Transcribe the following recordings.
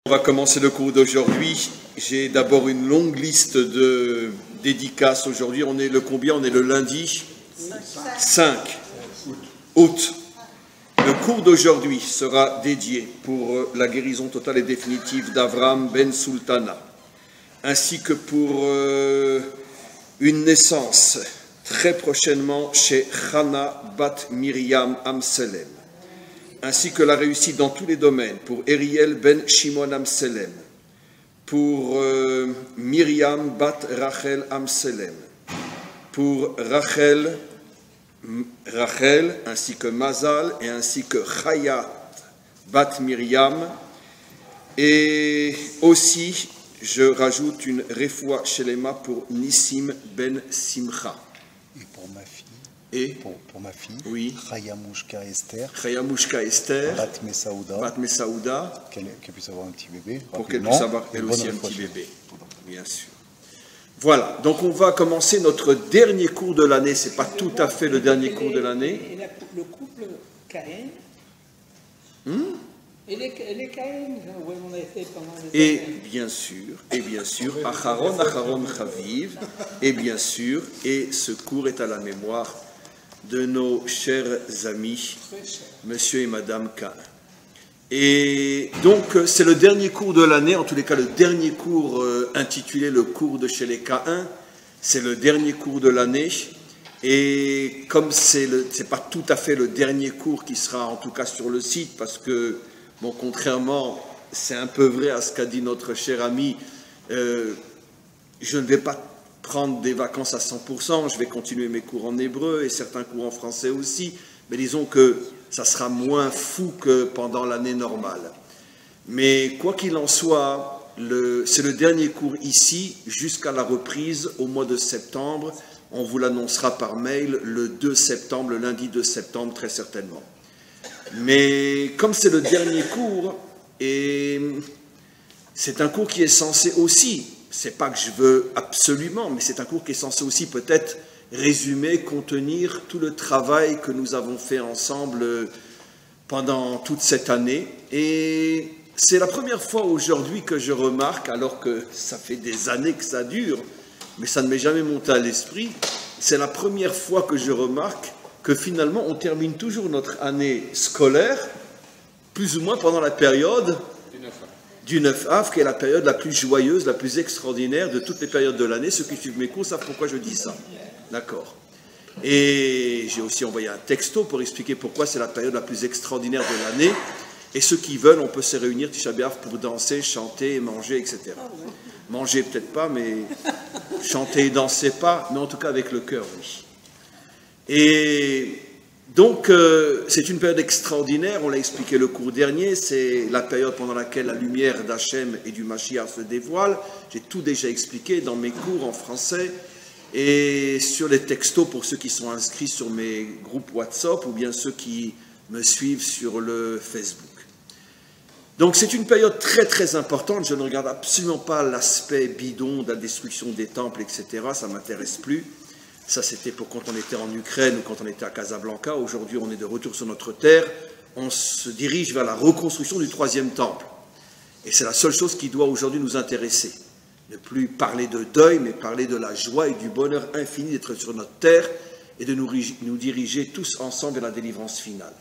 On va commencer le cours d'aujourd'hui. J'ai d'abord une longue liste de dédicaces aujourd'hui. On est le combien? On est le lundi 5 août. Le cours d'aujourd'hui sera dédié pour la guérison totale et définitive d'Avram Ben Sultana, ainsi que pour une naissance très prochainement chez Chana Bat Miriam Amselem, ainsi que la réussite dans tous les domaines pour Eriel Ben Shimon Amselem, pour Myriam Bat Rachel Amselem, pour Rachel, ainsi que Mazal, et ainsi que Chayat Bat Miriam, et aussi je rajoute une refoua shelema pour Nissim Ben Simcha. Et pour ma fille. Et pour ma fille, oui. Chayamushka Esther, Bat Mesaouda, qu'elle puisse avoir un petit bébé. Pour qu'elle puisse avoir elle aussi un petit bébé, bien sûr. Voilà, donc on va commencer notre dernier cours de l'année. Ce n'est pas tout à fait le dernier cours de l'année. Et le couple Caïn. Et les Caïn, où on a été pendant les et années. bien sûr, Acharon Chaviv, et bien sûr, et ce cours est à la mémoire de nos chers amis, monsieur et madame Caïn. Et donc, c'est le dernier cours de l'année, en tous les cas, le dernier cours intitulé le cours de chez les Caïn, c'est le dernier cours de l'année. Et comme c'est pas tout à fait le dernier cours qui sera en tout cas sur le site, parce que, bon, contrairement, c'est un peu vrai à ce qu'a dit notre cher ami, je ne vais pas prendre des vacances à 100%, je vais continuer mes cours en hébreu et certains cours en français aussi, mais disons que ça sera moins fou que pendant l'année normale. Mais quoi qu'il en soit, c'est le dernier cours ici jusqu'à la reprise au mois de septembre. On vous l'annoncera par mail le 2 septembre, le lundi 2 septembre très certainement. Mais comme c'est le dernier cours, et c'est un cours qui est censé aussi, c'est pas que je veux absolument, mais c'est un cours qui est censé aussi peut-être résumer, contenir tout le travail que nous avons fait ensemble pendant toute cette année. Et c'est la première fois aujourd'hui que je remarque, alors que ça fait des années que ça dure, mais ça ne m'est jamais monté à l'esprit, c'est la première fois que je remarque que finalement on termine toujours notre année scolaire, plus ou moins pendant la période du 9 Av, qui est la période la plus joyeuse, la plus extraordinaire de toutes les périodes de l'année. Ceux qui suivent mes cours savent pourquoi je dis ça. D'accord. Et j'ai aussi envoyé un texto pour expliquer pourquoi c'est la période la plus extraordinaire de l'année. Et ceux qui veulent, on peut se réunir Tisha B'Av pour danser, chanter, manger, etc. Manger peut-être pas, mais chanter et danser pas, mais en tout cas avec le cœur, oui. Et donc, c'est une période extraordinaire, on l'a expliqué le cours dernier, c'est la période pendant laquelle la lumière d'Hachem et du Mashiach se dévoile. J'ai tout déjà expliqué dans mes cours en français et sur les textos pour ceux qui sont inscrits sur mes groupes WhatsApp ou bien ceux qui me suivent sur le Facebook. Donc, c'est une période très très importante. Je ne regarde absolument pas l'aspect bidon de la destruction des temples, etc. Ça ne m'intéresse plus. Ça, c'était pour quand on était en Ukraine ou quand on était à Casablanca. Aujourd'hui, on est de retour sur notre terre. On se dirige vers la reconstruction du troisième temple. Et c'est la seule chose qui doit aujourd'hui nous intéresser. Ne plus parler de deuil, mais parler de la joie et du bonheur infini d'être sur notre terre et de nous diriger tous ensemble vers la délivrance finale.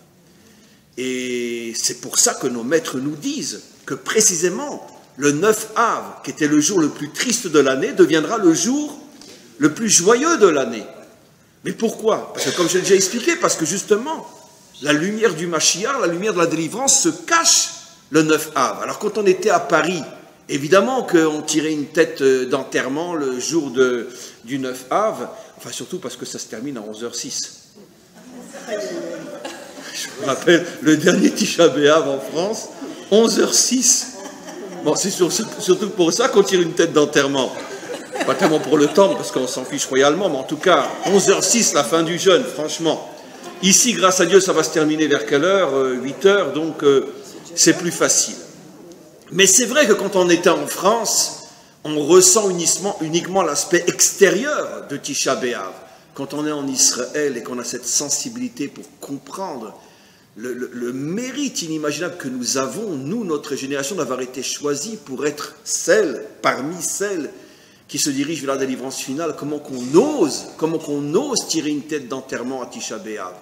Et c'est pour ça que nos maîtres nous disent que précisément le 9 Av, qui était le jour le plus triste de l'année, deviendra le jour le plus joyeux de l'année. Mais pourquoi? Parce que comme je l'ai déjà expliqué, parce que justement, la lumière du Mashiach, la lumière de la délivrance se cache le 9 Av. Alors quand on était à Paris, évidemment qu'on tirait une tête d'enterrement le jour du 9 Av, enfin surtout parce que ça se termine à 11h06. Je me rappelle, le dernier Tisha B'Av en France, 11h06. Bon, c'est surtout pour ça qu'on tire une tête d'enterrement. Pas tellement pour le temps, parce qu'on s'en fiche royalement, mais en tout cas, 11h06, la fin du jeûne, franchement. Ici, grâce à Dieu, ça va se terminer vers quelle heure? 8h, donc c'est plus facile. Mais c'est vrai que quand on était en France, on ressent uniquement l'aspect extérieur de Tisha B'Av. Quand on est en Israël et qu'on a cette sensibilité pour comprendre le mérite inimaginable que nous avons, nous, notre génération, d'avoir été choisis pour être celles, parmi celles qui se dirigent vers la délivrance finale. Comment qu'on ose tirer une tête d'enterrement à Tisha B'Av.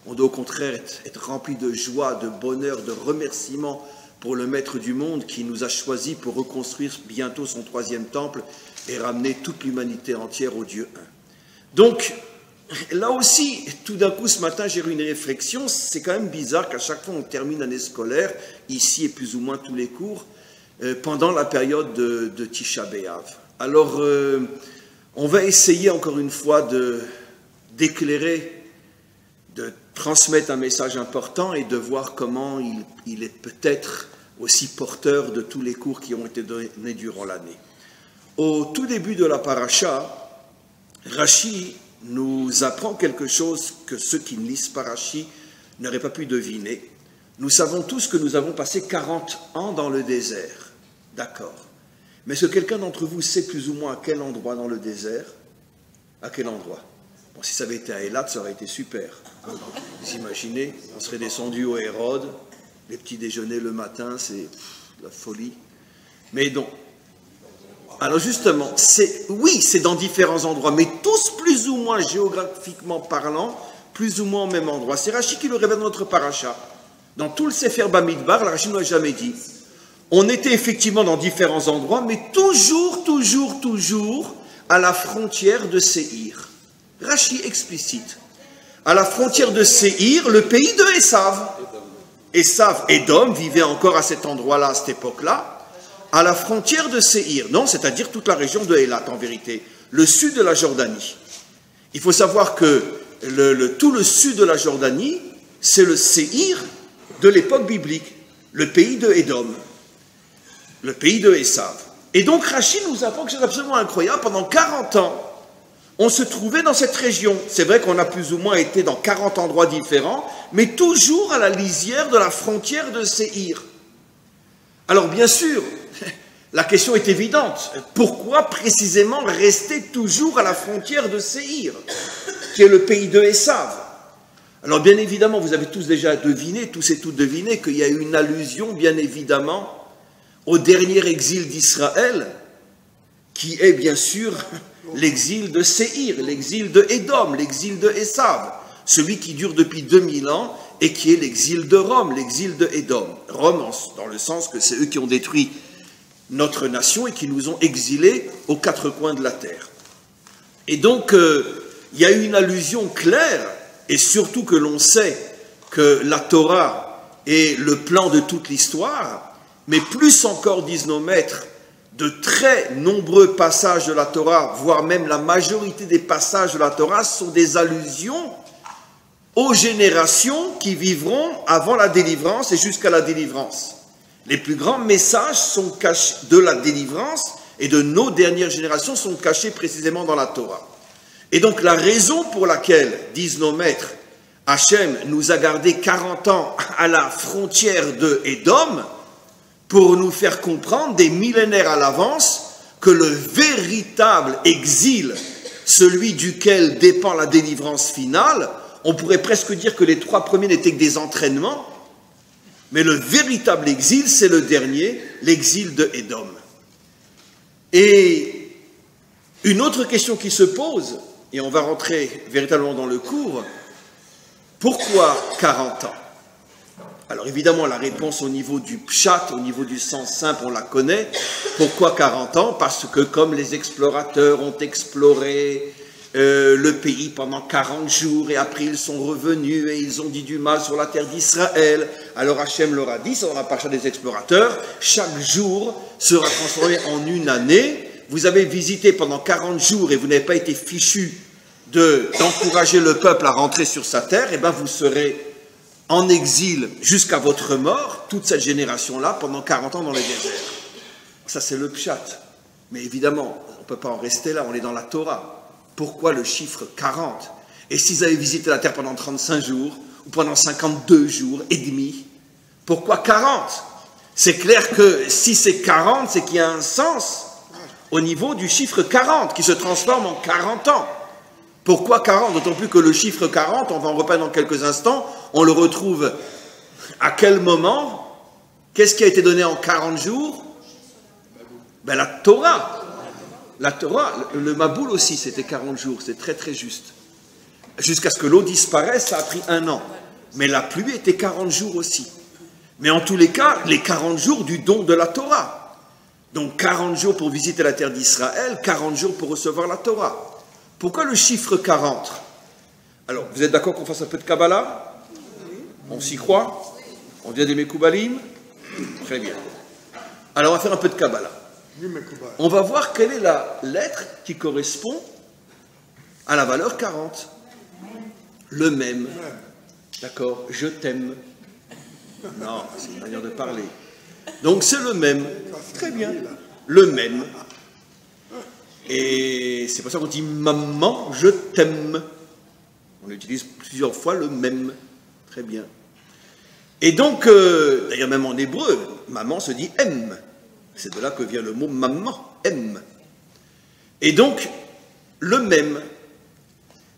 On doit au contraire être rempli de joie, de bonheur, de remerciement pour le Maître du monde qui nous a choisis pour reconstruire bientôt son 3e temple et ramener toute l'humanité entière au Dieu un. Donc, là aussi, tout d'un coup, ce matin, j'ai eu une réflexion. C'est quand même bizarre qu'à chaque fois, on termine l'année scolaire, ici et plus ou moins tous les cours, pendant la période de Tisha B'Av. Alors, on va essayer encore une fois d'éclairer, de transmettre un message important et de voir comment il est peut-être aussi porteur de tous les cours qui ont été donnés durant l'année. Au tout début de la paracha, Rashi nous apprend quelque chose que ceux qui ne lisent pas Rashi n'auraient pas pu deviner. Nous savons tous que nous avons passé 40 ans dans le désert. D'accord. Mais est-ce que quelqu'un d'entre vous sait plus ou moins à quel endroit dans le désert? À quel endroit? Bon, si ça avait été à Eilat, ça aurait été super. Vous imaginez, on serait descendu au Hérode, les petits déjeuners le matin, c'est la folie. Mais non. Alors justement, oui, c'est dans différents endroits, mais tous plus ou moins géographiquement parlant, plus ou moins au même endroit. C'est Rashi qui le révèle dans notre paracha. Dans tout le Sefer Bamidbar, Rashi ne l'a jamais dit. On était effectivement dans différents endroits, mais toujours à la frontière de Séhir. Rashi explicite. À la frontière de Séhir, le pays de Esav. Esav, Édom, vivait encore à cet endroit-là, à cette époque-là, à la frontière de Séhir. Non, c'est-à-dire toute la région de Eilat, en vérité. Le sud de la Jordanie. Il faut savoir que tout le sud de la Jordanie, c'est le Séhir de l'époque biblique, le pays de Édom, le pays de Esav. Et donc Rashi nous apprend que c'est absolument incroyable. Pendant 40 ans, on se trouvait dans cette région. C'est vrai qu'on a plus ou moins été dans 40 endroits différents, mais toujours à la lisière de la frontière de Séhir. Alors bien sûr, la question est évidente. Pourquoi précisément rester toujours à la frontière de Séhir, qui est le pays de Esav? Alors bien évidemment, vous avez tous déjà deviné, tous et toutes deviné, qu'il y a une allusion, bien évidemment, au dernier exil d'Israël, qui est bien sûr l'exil de Séhir, l'exil de Édom, l'exil de Esav, celui qui dure depuis 2000 ans et qui est l'exil de Rome, l'exil de Édom. Rome, dans le sens que c'est eux qui ont détruit notre nation et qui nous ont exilés aux 4 coins de la terre. Et donc, il y a une allusion claire, et surtout que l'on sait que la Torah est le plan de toute l'histoire, mais plus encore, disent nos maîtres, de très nombreux passages de la Torah, voire même la majorité des passages de la Torah, sont des allusions aux générations qui vivront avant la délivrance et jusqu'à la délivrance. Les plus grands messages sont cachés de la délivrance et de nos dernières générations sont cachés précisément dans la Torah. Et donc la raison pour laquelle, disent nos maîtres, Hachem nous a gardé 40 ans à la frontière de Édom, pour nous faire comprendre des millénaires à l'avance que le véritable exil, celui duquel dépend la délivrance finale, on pourrait presque dire que les 3 premiers n'étaient que des entraînements, mais le véritable exil, c'est le dernier, l'exil de Édom. Et une autre question qui se pose, et on va rentrer véritablement dans le cours, pourquoi 40 ans ? Alors évidemment, la réponse au niveau du pshat, au niveau du sens simple, on la connaît. Pourquoi 40 ans? Parce que comme les explorateurs ont exploré le pays pendant 40 jours, et après ils sont revenus et ils ont dit du mal sur la terre d'Israël, alors Hachem leur a dit, c'est dans la paracha des explorateurs, chaque jour sera transformé en une année. Vous avez visité pendant 40 jours et vous n'avez pas été fichu d'encourager le peuple à rentrer sur sa terre, et bien vous serez en exil jusqu'à votre mort, toute cette génération-là, pendant 40 ans dans le désert. Ça, c'est le pshat. Mais évidemment, on ne peut pas en rester là, on est dans la Torah. Pourquoi le chiffre 40? Et s'ils avaient visité la terre pendant 35 jours, ou pendant 52 jours et demi, pourquoi 40? C'est clair que si c'est 40, c'est qu'il y a un sens au niveau du chiffre 40, qui se transforme en 40 ans. Pourquoi 40? D'autant plus que le chiffre 40, on va en reprendre dans quelques instants, on le retrouve À quel moment? Qu'est-ce qui a été donné en 40 jours? Ben, la Torah. La Torah, le Maboul aussi, c'était 40 jours, c'est très très juste. Jusqu'à ce que l'eau disparaisse, ça a pris 1 an. Mais la pluie était 40 jours aussi. Mais en tous les cas, les 40 jours du don de la Torah. Donc 40 jours pour visiter la terre d'Israël, 40 jours pour recevoir la Torah. Pourquoi le chiffre 40? Alors, vous êtes d'accord qu'on fasse un peu de Kabbalah? On s'y croit? On vient des Mekoubalim? Très bien. Alors, on va faire un peu de Kabbalah. On va voir quelle est la lettre qui correspond à la valeur 40. Le même. D'accord? Je t'aime. Non, c'est une manière de parler. Donc c'est le même. Très bien. Le même. Et c'est pour ça qu'on dit maman, je t'aime. On utilise plusieurs fois le même. Très bien. Et donc, d'ailleurs même en hébreu, maman se dit aime. C'est de là que vient le mot maman, aime. Et donc, le même.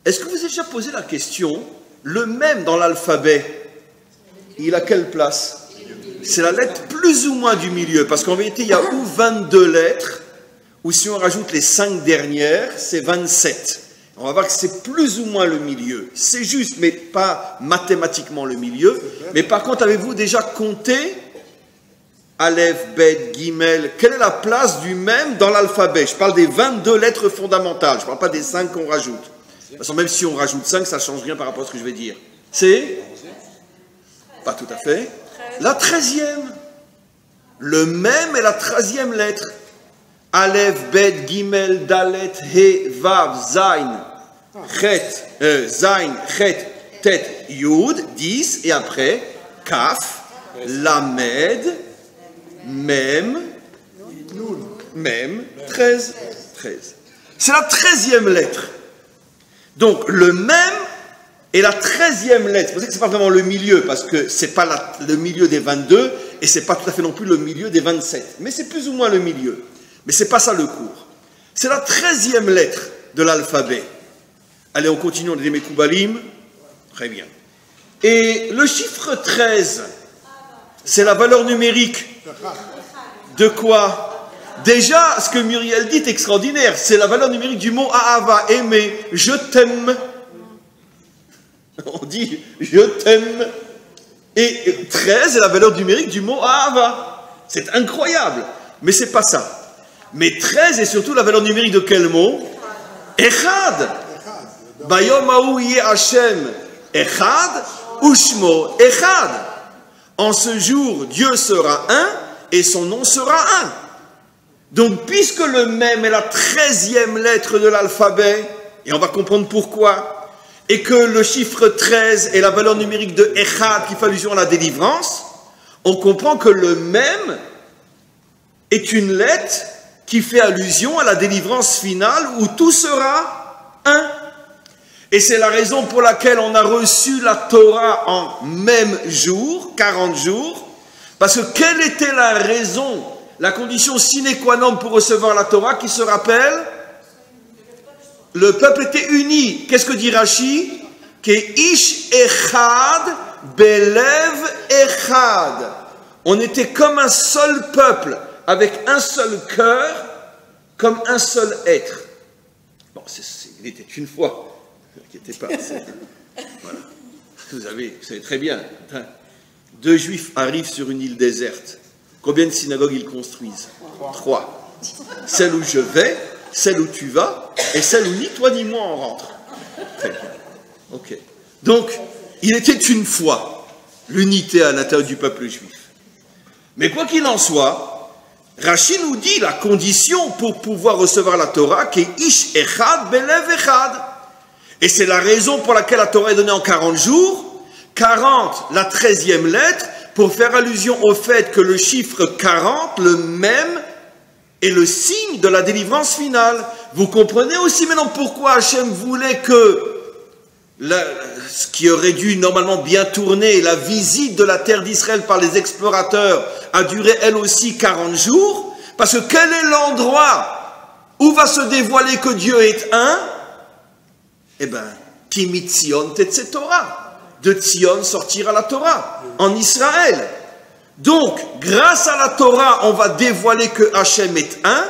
Est-ce que vous avez déjà posé la question, le même dans l'alphabet, il a quelle place? C'est la lettre plus ou moins du milieu, parce qu'en vérité, il y a ou 22 lettres, ou si on rajoute les 5 dernières, c'est 27. On va voir que c'est plus ou moins le milieu. C'est juste, mais pas mathématiquement le milieu. Mais par contre, avez-vous déjà compté Aleph, Bet, Gimel, quelle est la place du même dans l'alphabet? Je parle des 22 lettres fondamentales, je ne parle pas des 5 qu'on rajoute. De toute façon, même si on rajoute 5, ça ne change rien par rapport à ce que je vais dire. C'est? Pas tout à fait. La 13e. Le même est la 13e lettre. Aleph, Bet, Gimel, Dalet, He, Vav, Zain, Chet, Zain, Chet, Tet, Yud, 10, et après, Kaf, Lamed, Même, 13. C'est la 13e lettre. Donc, le même est la 13e lettre. Vous savez que ce n'est pas vraiment le milieu, parce que ce n'est pas le milieu des 22, et ce n'est pas tout à fait non plus le milieu des 27. Mais c'est plus ou moins le milieu. Mais ce n'est pas ça le cours. C'est la 13e lettre de l'alphabet. Allez, on continue, on est des Mekoubalim. Très bien. Et le chiffre 13, c'est la valeur numérique de quoi? Déjà, ce que Muriel dit est extraordinaire. C'est la valeur numérique du mot Ahava, aimer. Je t'aime. On dit je t'aime. Et 13 est la valeur numérique du mot Ahava. C'est incroyable. Mais c'est pas ça. Mais 13 est surtout la valeur numérique de quel mot? Echad. Bayom hahu yeh Hashem Echad ushmo Echad. En ce jour, Dieu sera un et son nom sera un. Donc, puisque le même est la 13e lettre de l'alphabet, et on va comprendre pourquoi, et que le chiffre 13 est la valeur numérique de Echad qui fait allusion à la délivrance, on comprend que le même est une lettre qui fait allusion à la délivrance finale où tout sera un. Et c'est la raison pour laquelle on a reçu la Torah en même jour, 40 jours, parce que quelle était la raison, la condition sine qua non pour recevoir la Torah qui se rappelle? Le peuple était uni. Qu'est-ce que dit Rashi? Que ish echad belev echad. On était comme un seul peuple, avec un seul cœur, comme un seul être. Bon, il était une fois. Ne vous inquiétez pas. Voilà. Vous savez très bien. 2 Juifs arrivent sur une île déserte. Combien de synagogues ils construisent? 3. Celle où je vais, celle où tu vas, et celle où ni toi ni moi on rentre. Très bien. Ok. Donc, il était une fois l'unité à l'intérieur du peuple juif. Mais quoi qu'il en soit, Rashi nous dit la condition pour pouvoir recevoir la Torah, qui est Ish Echad Belev Echad. Et c'est la raison pour laquelle la Torah est donnée en 40 jours. 40, la 13e lettre, pour faire allusion au fait que le chiffre 40, le même, est le signe de la délivrance finale. Vous comprenez aussi maintenant pourquoi Hachem voulait que ce qui aurait dû normalement bien tourner, la visite de la terre d'Israël par les explorateurs, a duré elle aussi 40 jours, parce que quel est l'endroit où va se dévoiler que Dieu est un? Eh bien, Kimitzion Tetze Torah. de Tzion sortira la Torah, en Israël. Donc, grâce à la Torah, on va dévoiler que Hachem est un,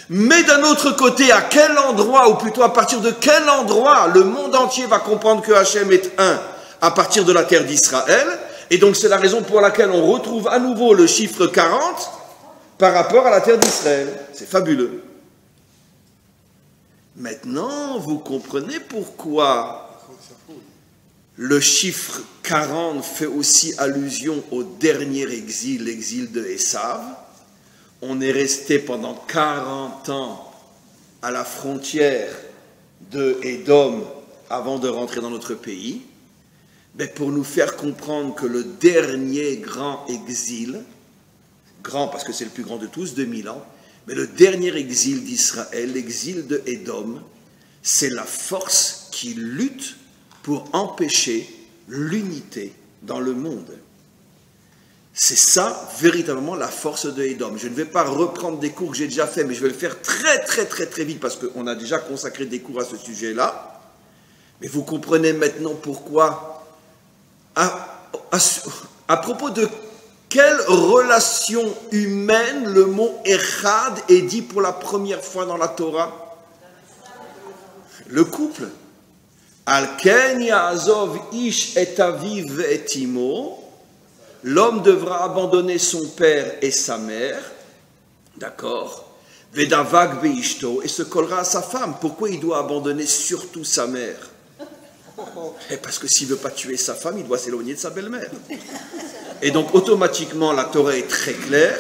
mais d'un autre côté, à quel endroit, ou plutôt à partir de quel endroit, le monde entier va comprendre que Hachem est un, à partir de la terre d'Israël. Et donc c'est la raison pour laquelle on retrouve à nouveau le chiffre 40 par rapport à la terre d'Israël. C'est fabuleux. Maintenant, vous comprenez pourquoi le chiffre 40 fait aussi allusion au dernier exil, l'exil de Esav. On est resté pendant 40 ans à la frontière de Édom avant de rentrer dans notre pays. Mais pour nous faire comprendre que le dernier grand exil, grand parce que c'est le plus grand de tous, 2000 ans, mais le dernier exil d'Israël, l'exil de Édom, c'est la force qui lutte pour empêcher l'unité dans le monde. C'est ça, véritablement, la force de Édom. Je ne vais pas reprendre des cours que j'ai déjà faits, mais je vais le faire très vite, parce qu'on a déjà consacré des cours à ce sujet-là. Mais vous comprenez maintenant pourquoi, à propos de quelle relation humaine le mot Echad est dit pour la première fois dans la Torah? Le couple. Al-ken ya'azov ish et aviv et imo. L'homme devra abandonner son père et sa mère, d'accord, Vedavag beishto, et se collera à sa femme. Pourquoi il doit abandonner surtout sa mère? Parce que s'il ne veut pas tuer sa femme, il doit s'éloigner de sa belle-mère. Et donc automatiquement, la Torah est très claire,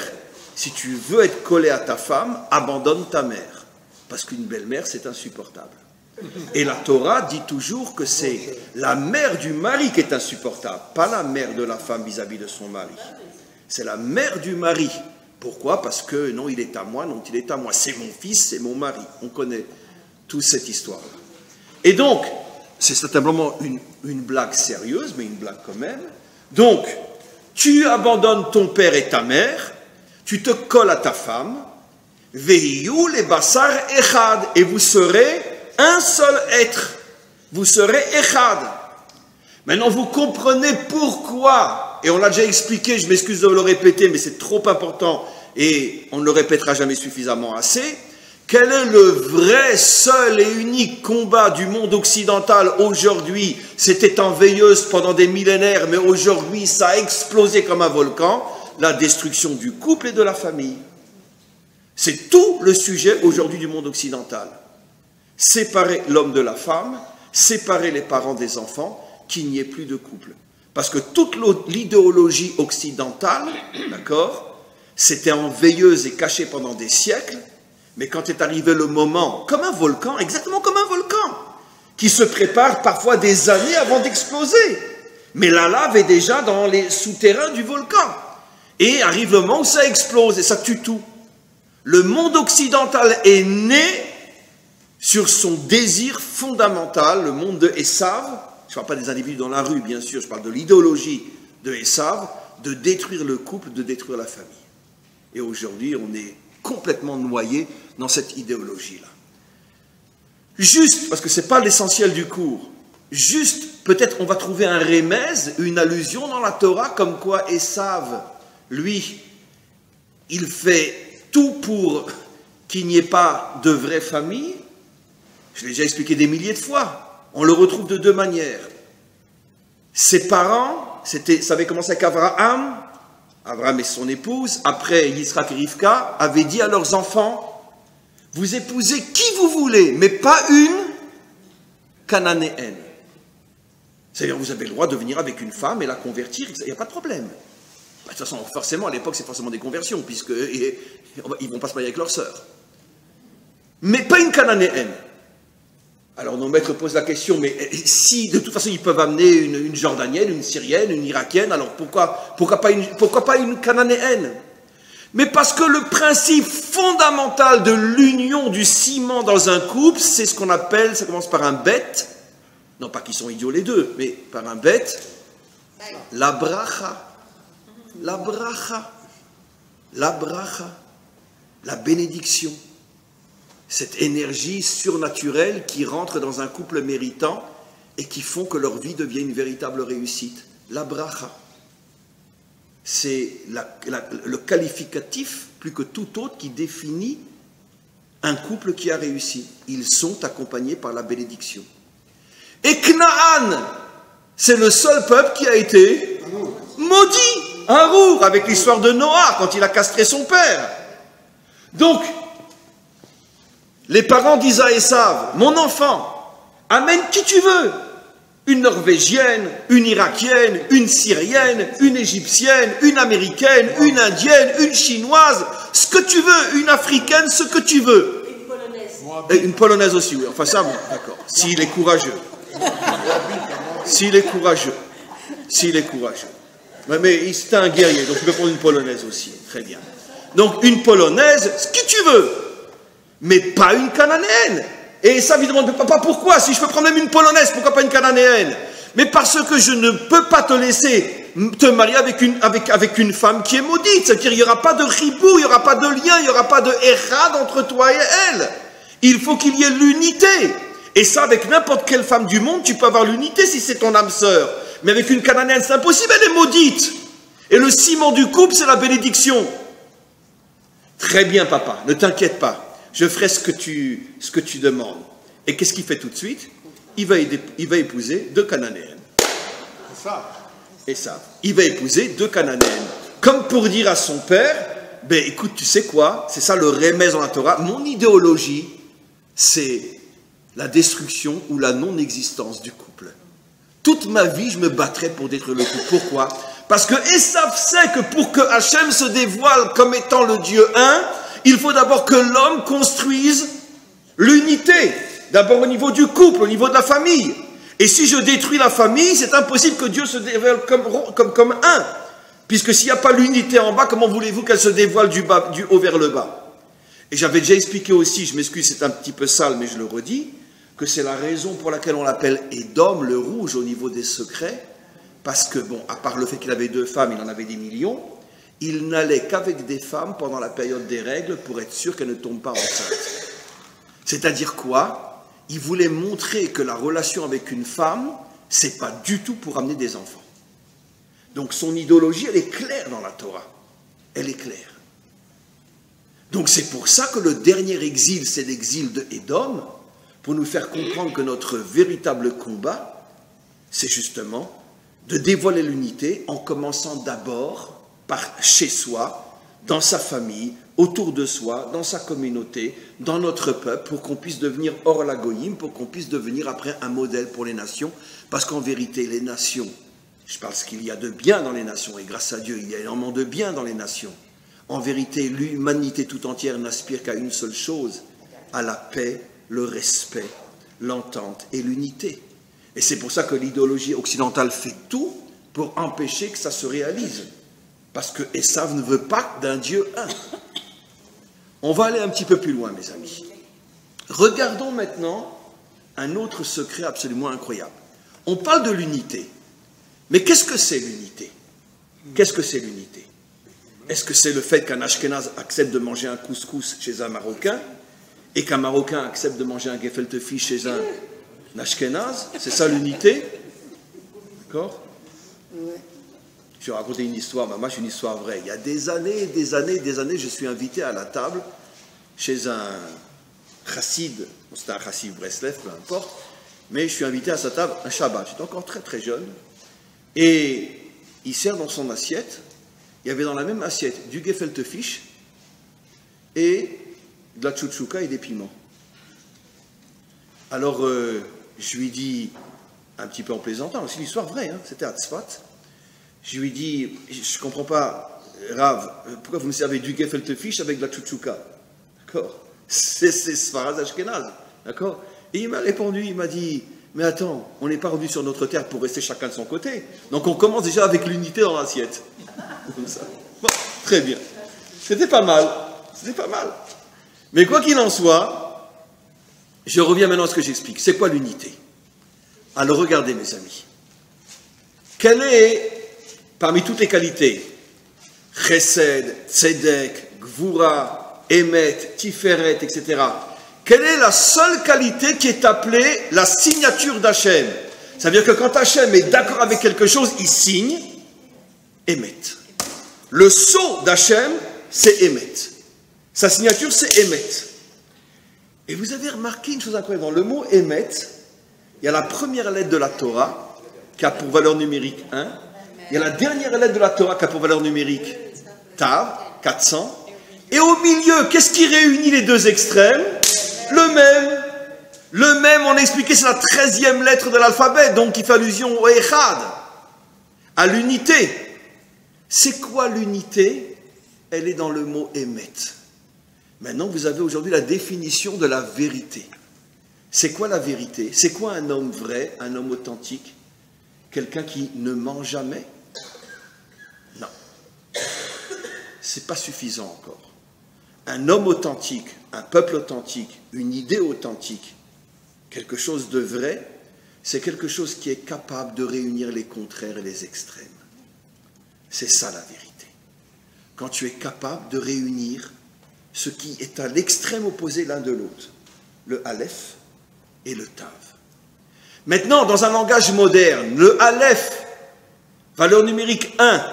si tu veux être collé à ta femme, abandonne ta mère. Parce qu'une belle-mère, c'est insupportable. Et la Torah dit toujours que c'est la mère du mari qui est insupportable, pas la mère de la femme vis-à-vis de son mari. C'est la mère du mari. Pourquoi? Parce que non, il est à moi, non, il est à moi. C'est mon fils, c'est mon mari. On connaît toute cette histoire-là. Et donc, c'est certainement une blague sérieuse, mais une blague quand même. Donc, tu abandonnes ton père et ta mère, tu te colles à ta femme, Vehiyu le basar echad, et vous serez un seul être, vous serez Echad. Maintenant, vous comprenez pourquoi, et on l'a déjà expliqué, je m'excuse de le répéter, mais c'est trop important, et on ne le répétera jamais suffisamment assez, quel est le vrai, seul et unique combat du monde occidental aujourd'hui? C'était en veilleuse pendant des millénaires, mais aujourd'hui, ça a explosé comme un volcan, la destruction du couple et de la famille. C'est tout le sujet aujourd'hui du monde occidental. Séparer l'homme de la femme, séparer les parents des enfants, qu'il n'y ait plus de couple. Parce que toute l'idéologie occidentale, d'accord, c'était en veilleuse et cachée pendant des siècles, mais quand est arrivé le moment, comme un volcan, exactement comme un volcan, qui se prépare parfois des années avant d'exploser. Mais la lave est déjà dans les souterrains du volcan. Et arrive le moment où ça explose et ça tue tout. Le monde occidental est né sur son désir fondamental, le monde de Esav, je ne parle pas des individus dans la rue, bien sûr, je parle de l'idéologie de Esav, de détruire le couple, de détruire la famille. Et aujourd'hui, on est complètement noyé dans cette idéologie-là. Juste, parce que ce n'est pas l'essentiel du cours, juste, peut-être on va trouver un rémèze, une allusion dans la Torah, comme quoi Esav, lui, il fait tout pour qu'il n'y ait pas de vraie famille. Je l'ai déjà expliqué des milliers de fois. On le retrouve de deux manières. Ses parents, ça avait commencé avec Abraham et son épouse, après Yitzhak et Rivka, avaient dit à leurs enfants, vous épousez qui vous voulez, mais pas une cananéenne. C'est-à-dire, vous avez le droit de venir avec une femme et la convertir, il n'y a pas de problème. De toute façon, forcément, à l'époque, c'est forcément des conversions, puisqu'ils ne vont pas se marier avec leur sœur. Mais pas une cananéenne. Alors nos maîtres posent la question, mais si de toute façon ils peuvent amener une Jordanienne, une Syrienne, une Irakienne, alors pourquoi pas une Cananéenne? Mais parce que le principe fondamental de l'union du ciment dans un couple, c'est ce qu'on appelle, ça commence par un bet, non pas qu'ils sont idiots les deux, mais par un bet, la bracha, la bénédiction. Cette énergie surnaturelle qui rentre dans un couple méritant et qui font que leur vie devient une véritable réussite. La bracha. C'est le qualificatif, plus que tout autre, qui définit un couple qui a réussi. Ils sont accompagnés par la bénédiction. Et Knaan, c'est le seul peuple qui a été maudit. Harour, avec l'histoire de Noah, quand il a castré son père. Donc, les parents disent à Esav, mon enfant, amène qui tu veux. Une Norvégienne, une Irakienne, une Syrienne, une Égyptienne, une Américaine, une Indienne, une Chinoise, ce que tu veux, une Africaine, ce que tu veux. Une Polonaise. Et une Polonaise aussi, oui. Enfin ça, bon, d'accord. S'il est courageux. S'il est courageux. S'il est courageux. Mais c'est un guerrier, donc tu peux prendre une Polonaise aussi. Très bien. Donc une Polonaise, ce que tu veux. Mais pas une Cananéenne. Et ça, lui demande, papa, pourquoi? Si je peux prendre même une Polonaise, pourquoi pas une Cananéenne? Mais parce que je ne peux pas te laisser te marier avec une femme qui est maudite. C'est-à-dire, il n'y aura pas de ribou, il n'y aura pas de lien, il n'y aura pas de érad entre toi et elle. Il faut qu'il y ait l'unité. Et ça, avec n'importe quelle femme du monde, tu peux avoir l'unité si c'est ton âme sœur. Mais avec une Cananéenne, c'est impossible, elle est maudite. Et le ciment du couple, c'est la bénédiction. Très bien, papa, ne t'inquiète pas. Je ferai ce que tu demandes. Et qu'est-ce qu'il fait tout de suite? Il va épouser 2 Cananéennes. Et ça. Il va épouser 2 Cananéennes. Comme pour dire à son père, ben écoute, tu sais quoi? C'est ça le remez dans la Torah. Mon idéologie, c'est la destruction ou la non-existence du couple. Toute ma vie, je me battrai pour détruire le couple. Pourquoi? Parce que Esav sait que pour que Hachem se dévoile comme étant le Dieu un, il faut d'abord que l'homme construise l'unité. D'abord au niveau du couple, au niveau de la famille. Et si je détruis la famille, c'est impossible que Dieu se dévoile comme un. Puisque s'il n'y a pas l'unité en bas, comment voulez-vous qu'elle se dévoile du haut vers le bas? Et j'avais déjà expliqué aussi, je m'excuse, c'est un petit peu sale, mais je le redis, que c'est la raison pour laquelle on l'appelle Édom, le rouge, au niveau des secrets. Parce que, bon, à part le fait qu'il avait 2 femmes, il en avait des millions. Il n'allait qu'avec des femmes pendant la période des règles pour être sûr qu'elles ne tombent pas enceintes. C'est-à-dire quoi? Il voulait montrer que la relation avec une femme, c'est pas du tout pour amener des enfants. Donc son idéologie, elle est claire dans la Torah. Elle est claire. Donc c'est pour ça que le dernier exil, c'est l'exil de Édom, pour nous faire comprendre que notre véritable combat, c'est justement de dévoiler l'unité en commençant d'abord par chez soi, dans sa famille, autour de soi, dans sa communauté, dans notre peuple, pour qu'on puisse devenir hors la goyim, pour qu'on puisse devenir après un modèle pour les nations, parce qu'en vérité, les nations, je parle ce qu'il y a de bien dans les nations, et grâce à Dieu, il y a énormément de bien dans les nations. En vérité, l'humanité tout entière n'aspire qu'à une seule chose, à la paix, le respect, l'entente et l'unité. Et c'est pour ça que l'idéologie occidentale fait tout pour empêcher que ça se réalise. Parce que Esav ne veut pas d'un Dieu un. On va aller un petit peu plus loin, mes amis. Regardons maintenant un autre secret absolument incroyable. On parle de l'unité. Mais qu'est-ce que c'est l'unité? Qu'est-ce que c'est l'unité? Est-ce que c'est le fait qu'un Ashkénaze accepte de manger un couscous chez un Marocain et qu'un Marocain accepte de manger un gefilte fish chez un Ashkénaze? C'est ça l'unité? D'accord? Je vais raconter une histoire, moi c'est une histoire vraie. Il y a des années, je suis invité à la table chez un chassid, c'était un chassid Breslev, peu importe, mais je suis invité à sa table un Shabbat. J'étais encore très très jeune, et il sert dans son assiette, il y avait dans la même assiette du gefilte fish et de la tchouktchouka et des piments. Alors je lui dis, un petit peu en plaisantant, c'est une histoire vraie, hein, c'était à Tzfat. Je lui dis, je ne comprends pas, Rav, pourquoi vous me servez du gefilte fish avec de la tchouktchouka? D'accord? C'est Sfarad Ashkenaz. D'accord? Et il m'a répondu, il m'a dit, mais attends, on n'est pas revenu sur notre terre pour rester chacun de son côté. Donc on commence déjà avec l'unité dans l'assiette. Comme ça. Bon, très bien. C'était pas mal. C'était pas mal. Mais quoi qu'il en soit, je reviens maintenant à ce que j'explique. C'est quoi l'unité? Alors regardez, mes amis. Quelle est, parmi toutes les qualités, Chesed, Tzedek, Gvura, Emet, Tiferet, etc., quelle est la seule qualité qui est appelée la signature d'Hachem? Ça veut dire que quand Hachem est d'accord avec quelque chose, il signe Emet. Le sceau d'Hachem, c'est Emet. Sa signature, c'est Emet. Et vous avez remarqué une chose incroyable. Dans le mot Emet, il y a la première lettre de la Torah, qui a pour valeur numérique 1. Il y a la dernière lettre de la Torah, qui a pour valeur numérique Tav, 400. Et au milieu, qu'est-ce qui réunit les deux extrêmes? Le même. Le même, on a expliqué, c'est la 13e lettre de l'alphabet, donc qui fait allusion au Echad, à l'unité. C'est quoi l'unité? Elle est dans le mot Emet. Maintenant, vous avez aujourd'hui la définition de la vérité. C'est quoi la vérité? C'est quoi un homme vrai, un homme authentique? Quelqu'un qui ne ment jamais? Non. C'est pas suffisant encore. Un homme authentique, un peuple authentique, une idée authentique, quelque chose de vrai, c'est quelque chose qui est capable de réunir les contraires et les extrêmes. C'est ça la vérité. Quand tu es capable de réunir ce qui est à l'extrême opposé l'un de l'autre, le Aleph et le Tav. Maintenant, dans un langage moderne, le Aleph, valeur numérique 1,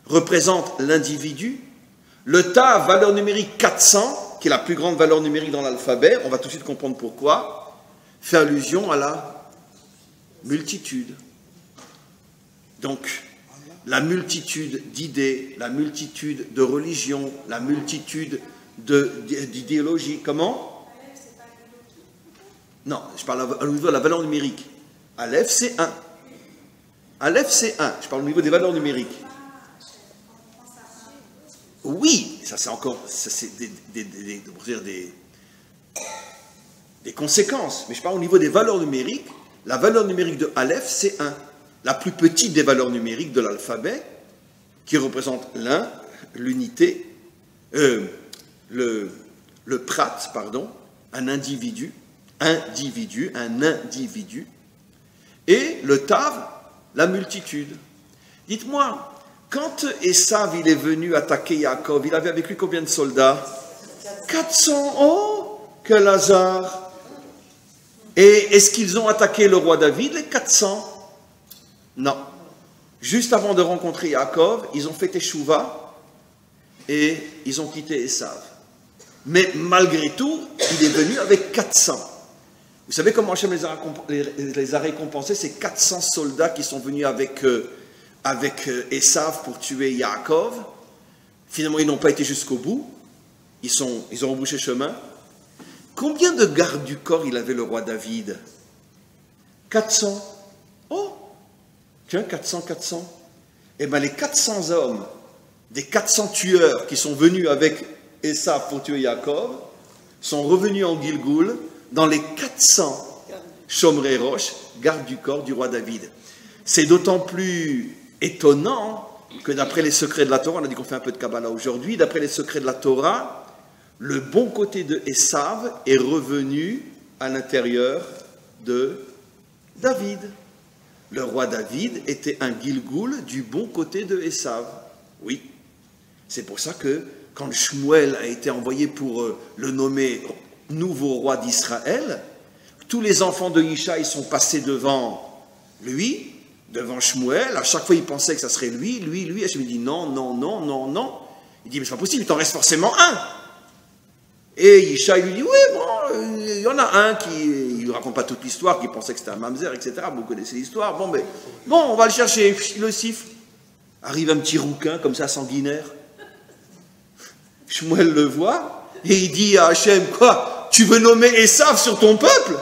représente l'individu. Le Tav, valeur numérique 400, qui est la plus grande valeur numérique dans l'alphabet, on va tout de suite comprendre pourquoi, fait allusion à la multitude. Donc, la multitude d'idées, la multitude de religions, la multitude d'idéologies. Comment? Non, je parle au niveau de la valeur numérique. Aleph, c'est 1. Aleph, c'est 1. Je parle au niveau des valeurs numériques. Oui, ça c'est encore, ça c'est des conséquences. Mais je parle au niveau des valeurs numériques. La valeur numérique de Aleph, c'est 1. La plus petite des valeurs numériques de l'alphabet, qui représente l'un, l'unité, le prat, pardon, un individu, un individu, et le tav, la multitude. Dites-moi, quand Esav il est venu attaquer Yaakov, il avait avec lui combien de soldats? 400. Oh, quel hasard! Et est-ce qu'ils ont attaqué le roi David, les 400? Non. Juste avant de rencontrer Yaakov, ils ont fait Teshuvah et ils ont quitté Esav. Mais malgré tout, il est venu avec 400. Vous savez comment Hachem les a récompensés, ces 400 soldats qui sont venus avec Esav pour tuer Yaakov? Finalement, ils n'ont pas été jusqu'au bout. Ils ont rebrouché chemin. Combien de gardes du corps il avait le roi David? 400. Oh! Tiens, 400. Eh bien, les 400 hommes, des 400 tueurs qui sont venus avec Esav pour tuer Yaakov, sont revenus en Gilgoul dans les 400 Shomrei Rosh, gardes du corps du roi David. C'est d'autant plus étonnant que d'après les secrets de la Torah, on a dit qu'on fait un peu de Kabbalah aujourd'hui, d'après les secrets de la Torah, le bon côté de Esav est revenu à l'intérieur de David. Le roi David était un Gilgoul du bon côté de Esav. Oui. C'est pour ça que quand Shmuel a été envoyé pour le nommer nouveau roi d'Israël, tous les enfants de Yishai sont passés devant lui, devant Shmuel. À chaque fois, ils pensaient que ça serait lui. Et je me dis non. Il dit, mais c'est pas possible, il t'en reste forcément un. Et Yishai lui dit, oui, bon, il y en a un qui, il ne raconte pas toute l'histoire, qui pensait que c'était un mamzer, etc. Vous connaissez l'histoire. Bon, on va le chercher. Il le siffle. Arrive un petit rouquin, comme ça, sanguinaire. Shmuel le voit, et il dit à Hachem, quoi, tu veux nommer Esav sur ton peuple?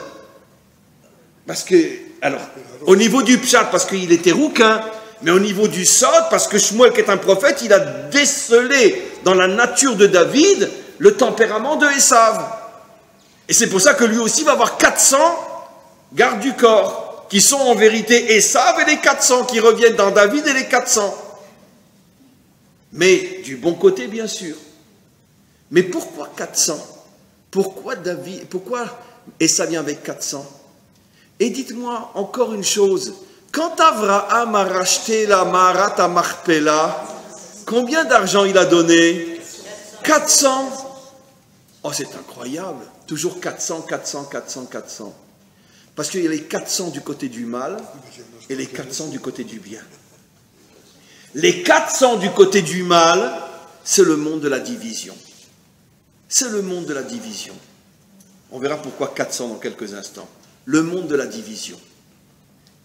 Parce que, alors, au niveau du pshat, parce qu'il était rouquin, mais au niveau du sod, parce que Shmuel, qui est un prophète, il a décelé dans la nature de David le tempérament de Esav. Et c'est pour ça que lui aussi va avoir 400 gardes du corps, qui sont en vérité Esav et les 400, qui reviennent dans David et les 400. Mais du bon côté, bien sûr. Mais pourquoi 400? Pourquoi Esav vient avec 400? Et dites-moi encore une chose. Quand Avraham a racheté la Marat à Marpella, combien d'argent il a donné? 400. Oh, c'est incroyable. Toujours 400. Parce qu'il y a les 400 du côté du mal et les 400 du côté du bien. Les 400 du côté du mal, c'est le monde de la division. C'est le monde de la division. On verra pourquoi 400 dans quelques instants. Le monde de la division.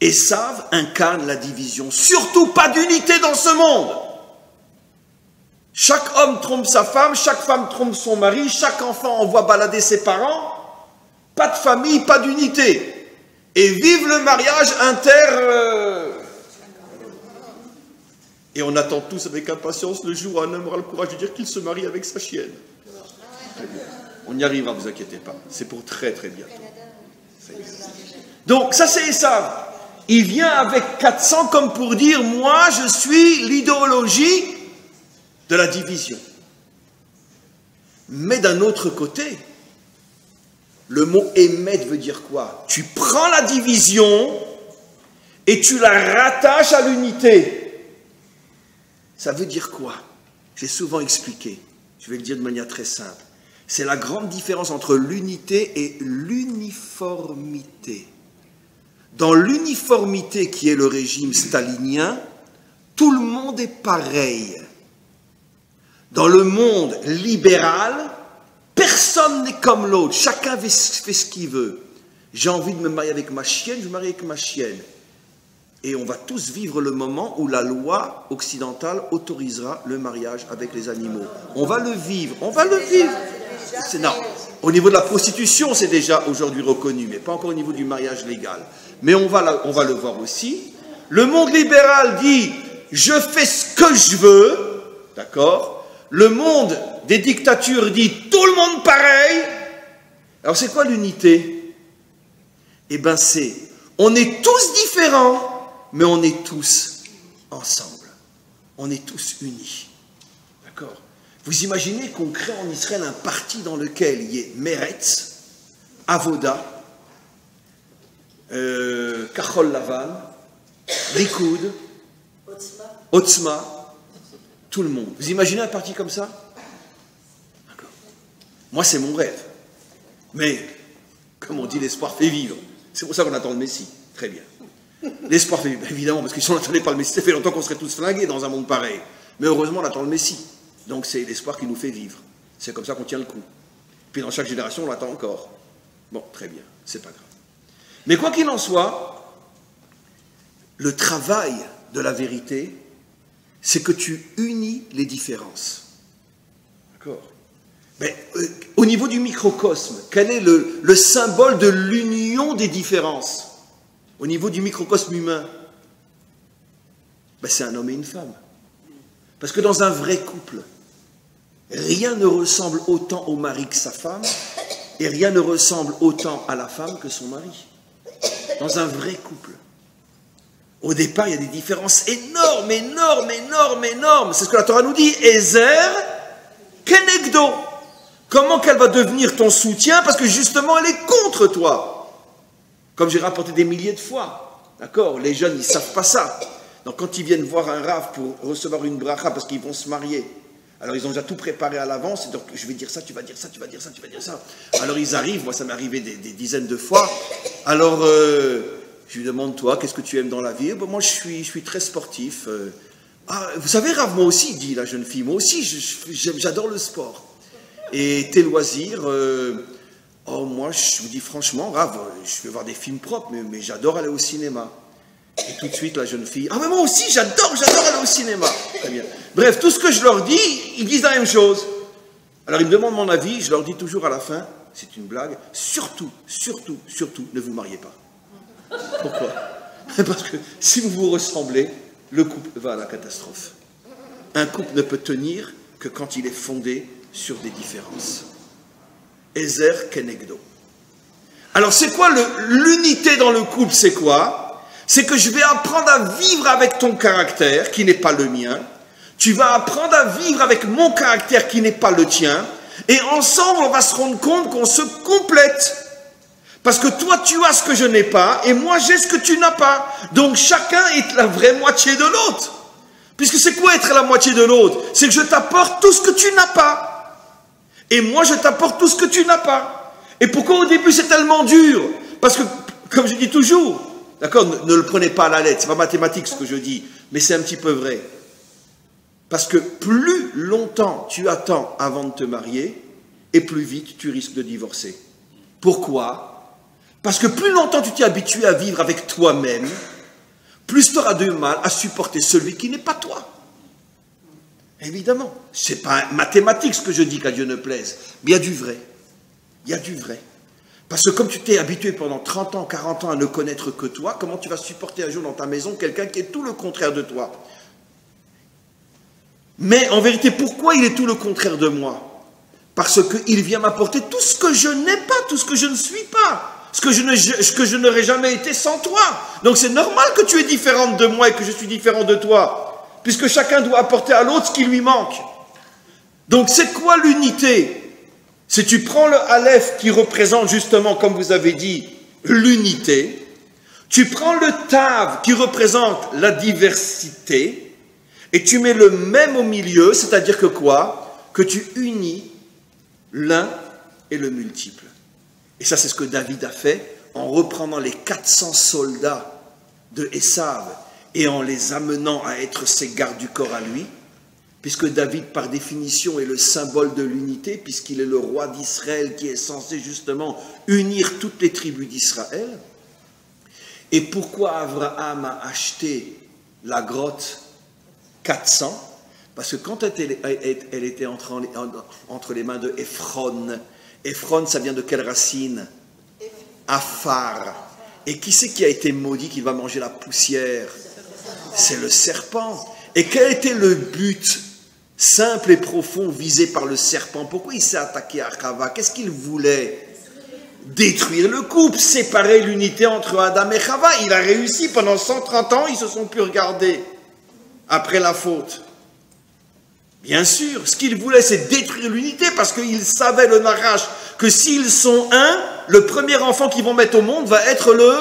Esav incarne la division. Surtout pas d'unité dans ce monde. Chaque homme trompe sa femme, chaque femme trompe son mari, chaque enfant envoie balader ses parents. Pas de famille, pas d'unité. Et vive le mariage Et on attend tous avec impatience le jour où un homme aura le courage de dire qu'il se marie avec sa chienne. On y arrivera, ne vous inquiétez pas. C'est pour très très bientôt. Donc ça c'est Esav. Il vient avec 400 comme pour dire, moi je suis l'idéologie de la division. Mais d'un autre côté, le mot émettre veut dire quoi? Tu prends la division et tu la rattaches à l'unité. Ça veut dire quoi? J'ai souvent expliqué. Je vais le dire de manière très simple. C'est la grande différence entre l'unité et l'uniformité. Dans l'uniformité qui est le régime stalinien, tout le monde est pareil. Dans le monde libéral, personne n'est comme l'autre. Chacun fait ce qu'il veut. J'ai envie de me marier avec ma chienne, je me marie avec ma chienne. Et on va tous vivre le moment où la loi occidentale autorisera le mariage avec les animaux. On va le vivre, on va le vivre. Non. Au niveau de la prostitution, c'est déjà aujourd'hui reconnu, mais pas encore au niveau du mariage légal. Mais on va le voir aussi. Le monde libéral dit, je fais ce que je veux, d'accord? Le monde des dictatures dit, tout le monde pareil. Alors c'est quoi l'unité? Eh bien c'est, on est tous différents, mais on est tous ensemble. On est tous unis. D'accord? Vous imaginez qu'on crée en Israël un parti dans lequel il y ait Meretz, Avoda, Kachol Lavan, Likoud, Otzma, tout le monde. Vous imaginez un parti comme ça? D'accord. Moi, c'est mon rêve. Mais, comme on dit, l'espoir fait vivre. C'est pour ça qu'on attend le Messie. Très bien. L'espoir fait vivre, évidemment, parce que si on n'attendait pas le Messie, ça fait longtemps qu'on serait tous flingués dans un monde pareil. Mais heureusement, on attend le Messie. Donc c'est l'espoir qui nous fait vivre. C'est comme ça qu'on tient le coup. Puis dans chaque génération, on l'attend encore. Bon, très bien, c'est pas grave. Mais quoi qu'il en soit, le travail de la vérité, c'est que tu unis les différences. D'accord? Mais au niveau du microcosme, quel est le symbole de l'union des différences? Au niveau du microcosme humain, ben, c'est un homme et une femme. Parce que dans un vrai couple, rien ne ressemble autant au mari que sa femme, et rien ne ressemble autant à la femme que son mari. Dans un vrai couple. Au départ, il y a des différences énormes, énormes, énormes, énormes. C'est ce que la Torah nous dit. Ezer kenegdo. Comment qu'elle va devenir ton soutien? Parce que justement, elle est contre toi. Comme j'ai rapporté des milliers de fois. D'accord? Les jeunes, ils ne savent pas ça. Donc quand ils viennent voir un rav pour recevoir une bracha parce qu'ils vont se marier, alors ils ont déjà tout préparé à l'avance, donc je vais dire ça, tu vas dire ça, tu vas dire ça, tu vas dire ça. Alors ils arrivent, moi ça m'est arrivé des dizaines de fois, alors je lui demande, toi, qu'est-ce que tu aimes dans la vie? Moi je suis très sportif. Ah, vous savez Rav, moi aussi, dit la jeune fille, moi aussi j'adore le sport. Et tes loisirs, oh moi je vous dis franchement, Rav, je vais voir des films propres, mais j'adore aller au cinéma. Et tout de suite, la jeune fille, ah mais moi aussi, j'adore aller au cinéma. Très bien. Bref, tout ce que je leur dis, ils disent la même chose. Alors ils me demandent mon avis, je leur dis toujours à la fin, c'est une blague, surtout, ne vous mariez pas. Pourquoi? Parce que si vous vous ressemblez, le couple va à la catastrophe. Un couple ne peut tenir que quand il est fondé sur des différences. Ezer kenegdo. Alors c'est quoi l'unité dans le couple, c'est quoi? C'est que je vais apprendre à vivre avec ton caractère, qui n'est pas le mien. Tu vas apprendre à vivre avec mon caractère, qui n'est pas le tien. Et ensemble, on va se rendre compte qu'on se complète. Parce que toi, tu as ce que je n'ai pas, et moi, j'ai ce que tu n'as pas. Donc, chacun est la vraie moitié de l'autre. Puisque c'est quoi être la moitié de l'autre? C'est que je t'apporte tout ce que tu n'as pas. Et moi, je t'apporte tout ce que tu n'as pas. Et pourquoi au début, c'est tellement dur? Parce que Comme je dis toujours, d'accord, ne le prenez pas à la lettre, c'est pas mathématique ce que je dis, mais c'est un petit peu vrai. Parce que plus longtemps tu attends avant de te marier, et plus vite tu risques de divorcer. Pourquoi? Parce que plus longtemps tu t'es habitué à vivre avec toi-même, plus tu auras de mal à supporter celui qui n'est pas toi. Évidemment, ce n'est pas mathématique ce que je dis qu'à Dieu ne plaise, mais il y a du vrai. Il y a du vrai. Parce que comme tu t'es habitué pendant 30 ans, 40 ans à ne connaître que toi, comment tu vas supporter un jour dans ta maison quelqu'un qui est tout le contraire de toi? Mais en vérité, pourquoi il est tout le contraire de moi? Parce qu'il vient m'apporter tout ce que je n'ai pas, tout ce que je ne suis pas, ce que je n'aurais jamais été sans toi. Donc c'est normal que tu es différente de moi et que je suis différent de toi, puisque chacun doit apporter à l'autre ce qui lui manque. Donc c'est quoi l'unité? Si tu prends le Aleph qui représente justement, comme vous avez dit, l'unité, tu prends le Tav qui représente la diversité, et tu mets le même au milieu, c'est-à-dire que quoi? Que tu unis l'un et le multiple. Et ça, c'est ce que David a fait en reprenant les 400 soldats de Esav et en les amenant à être ses gardes du corps à lui, puisque David, par définition, est le symbole de l'unité, puisqu'il est le roi d'Israël qui est censé justement unir toutes les tribus d'Israël. Et pourquoi Abraham a acheté la grotte 400? Parce que quand elle était entre les mains de Ephron, Ephron, ça vient de quelle racine? Afar. Et qui c'est qui a été maudit, qui va manger la poussière? C'est le serpent. Et quel était le but simple et profond visé par le serpent? Pourquoi il s'est attaqué à Chava? Qu'est-ce qu'il voulait? Détruire le couple, séparer l'unité entre Adam et Chava. Il a réussi, pendant 130 ans, ils se sont plus regardés après la faute. Bien sûr, ce qu'il voulait, c'est détruire l'unité, parce qu'il savait, le Narash, que s'ils sont un, le premier enfant qu'ils vont mettre au monde va être le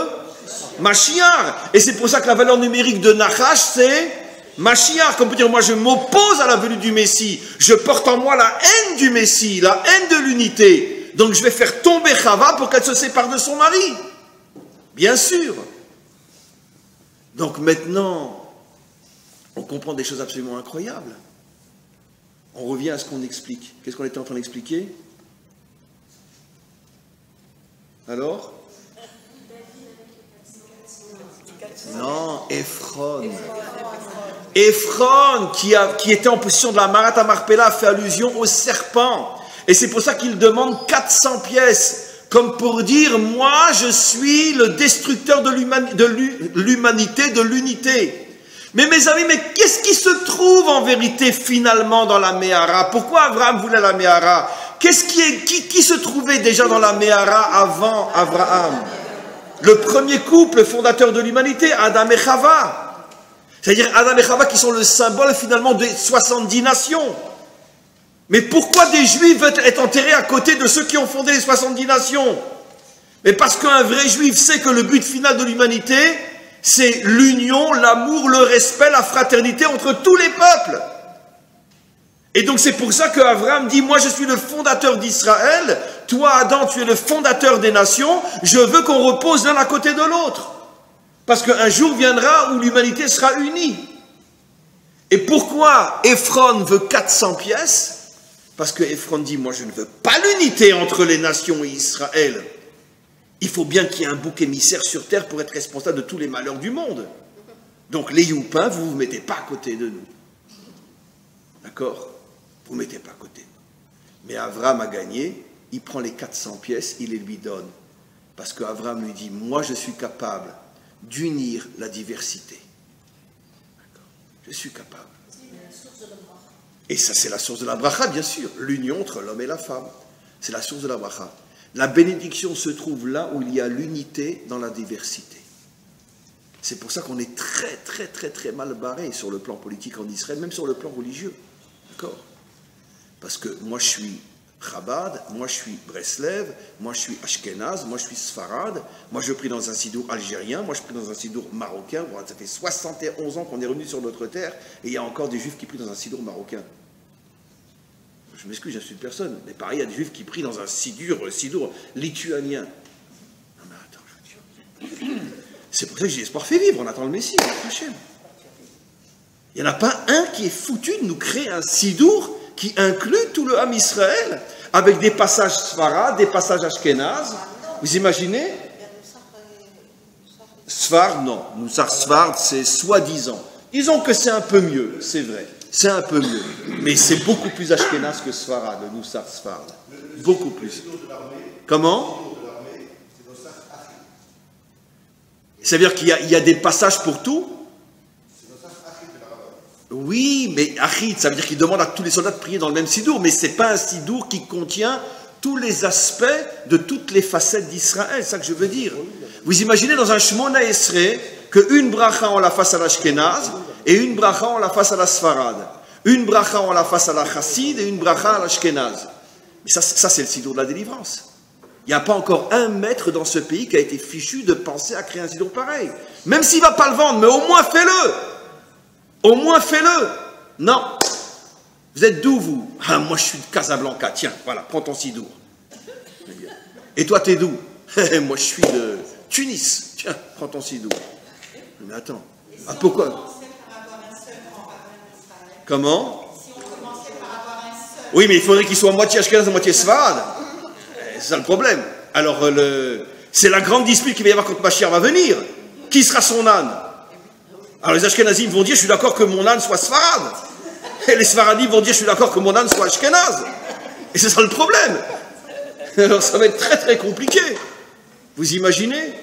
Mashiach. Et c'est pour ça que la valeur numérique de Nachash, c'est Mashiach. Comme on peut dire, moi je m'oppose à la venue du Messie. Je porte en moi la haine du Messie, la haine de l'unité. Donc je vais faire tomber Chava pour qu'elle se sépare de son mari. Bien sûr. Donc maintenant, on comprend des choses absolument incroyables. On revient à ce qu'on explique. Qu'est-ce qu'on était en train d'expliquer? Alors? Non, Ephron. Ephron, qui était en position de la Marat Marpella, fait allusion au serpent. Et c'est pour ça qu'il demande 400 pièces, comme pour dire, moi je suis le destructeur de l'humanité, de l'unité. Mais mes amis, mais qu'est-ce qui se trouve en vérité finalement dans la Méhara? Pourquoi Abraham voulait la Méhara? Qui se trouvait déjà dans la Méhara avant Abraham? Le premier couple fondateur de l'humanité, Adam et Chava. C'est-à-dire Adam et Chava qui sont le symbole finalement des 70 nations. Mais pourquoi des Juifs veulent être enterrés à côté de ceux qui ont fondé les 70 nations? Mais parce qu'un vrai Juif sait que le but final de l'humanité, c'est l'union, l'amour, le respect, la fraternité entre tous les peuples. Et donc c'est pour ça qu'Abraham dit, moi je suis le fondateur d'Israël, toi Adam tu es le fondateur des nations, je veux qu'on repose l'un à côté de l'autre. Parce qu'un jour viendra où l'humanité sera unie. Et pourquoi Ephron veut 400 pièces? Parce que Ephron dit, moi je ne veux pas l'unité entre les nations et Israël. Il faut bien qu'il y ait un bouc émissaire sur terre pour être responsable de tous les malheurs du monde. Donc les youpins, vous ne vous mettez pas à côté de nous. D'accord? Vous ne mettez pas à côté de nous. Mais Abraham a gagné, il prend les 400 pièces, il les lui donne. Parce qu'Abraham lui dit, moi je suis capable d'unir la diversité. D'accord? Je suis capable. Et ça c'est la source de la bracha, bien sûr. L'union entre l'homme et la femme. C'est la source de la bracha. La bénédiction se trouve là où il y a l'unité dans la diversité. C'est pour ça qu'on est très, très, très, très mal barré sur le plan politique en Israël, même sur le plan religieux. D'accord? Parce que moi je suis Chabad, moi je suis Breslev, moi je suis Ashkenaz, moi je suis Sfarad, moi je prie dans un sidour algérien, moi je prie dans un sidour marocain. Bon, ça fait 71 ans qu'on est revenu sur notre terre et il y a encore des juifs qui prient dans un sidour marocain. Je m'excuse, j'insulte personne, mais pareil, il y a des juifs qui prient dans un sidour lituanien. Non mais attends, je veux dire, C'est pour ça que j'ai espoir fait vivre, on attend le Messie, Hachem. Il n'y en a pas un qui est foutu de nous créer un sidour qui inclut tout le Ham Israël, avec des passages Sfarad, des passages Ashkenaz. Vous imaginez? Sfard, non. Moussar Sfard, c'est soi-disant. Disons que c'est un peu mieux, c'est vrai. C'est un peu mieux. Mais c'est beaucoup plus Ashkenaz que Sfarad, le Moussar Sfard. Beaucoup plus. Comment? Ça veut dire qu'il y a des passages pour tout? Oui, mais Achid, ça veut dire qu'il demande à tous les soldats de prier dans le même sidour, mais ce n'est pas un sidour qui contient tous les aspects de toutes les facettes d'Israël, c'est ça que je veux dire. Vous imaginez dans un Shmona Esrei qu'une bracha on la fasse à l'Ashkenaz et une bracha on la fasse à la Sfarad. Une bracha on la fasse à la Chassid et une bracha à l'Ashkenaz. Mais ça c'est le sidour de la délivrance. Il n'y a pas encore un maître dans ce pays qui a été fichu de penser à créer un sidour pareil. Même s'il ne va pas le vendre, mais au moins fais-le. Au moins fais-le. Non. Vous êtes d'où vous? Ah, moi je suis de Casablanca. Tiens, voilà, prends ton sidour. Et toi t'es d'où? Moi je suis de Tunis. Tiens, prends ton sidour. Mais attends. Ah, pourquoi? Comment? Oui, mais il faudrait qu'il soit moitié Ashkenaz et moitié Sfarad. C'est ça le problème. Alors, c'est la grande dispute qu'il va y avoir quand Mashiach va venir. Qui sera son âne? Alors les Ashkenazim vont dire, je suis d'accord que mon âne soit Sfarad. Et les Sfaradim vont dire, je suis d'accord que mon âne soit Ashkenaz. Et c'est ça le problème. Alors ça va être très très compliqué. Vous imaginez?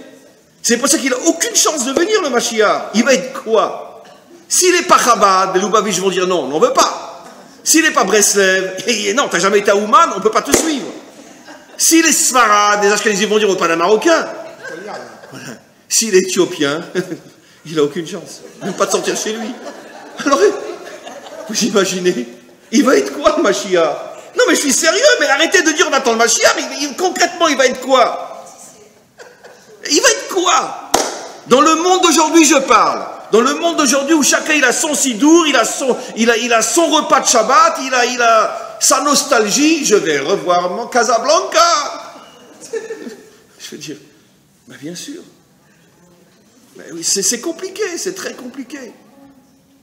C'est pour ça qu'il n'a aucune chance de venir, le Mashiach. Il va être quoi? S'il n'est pas Chabad, les Lubavitch vont dire non, on n'en veut pas. S'il n'est pas Breslev, non, tu n'as jamais été à Ouman, on ne peut pas te suivre. S'il est Sfarad, les Ashkenazim vont dire, on ne veut pas d'un Marocain. Voilà. S'il est Éthiopien, il n'a aucune chance. Même pas de sortir chez lui. Alors, vous imaginez? Il va être quoi, le Mashiach? Non, mais je suis sérieux, mais arrêtez de dire on attend le Mashiach. Concrètement, il va être quoi? Il va être quoi? Dans le monde d'aujourd'hui, je parle. Dans le monde d'aujourd'hui où chacun il a son sidour, il a son repas de Shabbat, il a sa nostalgie. Je vais revoir mon Casablanca. Je veux dire, bah bien sûr. Mais oui, c'est compliqué, c'est très compliqué.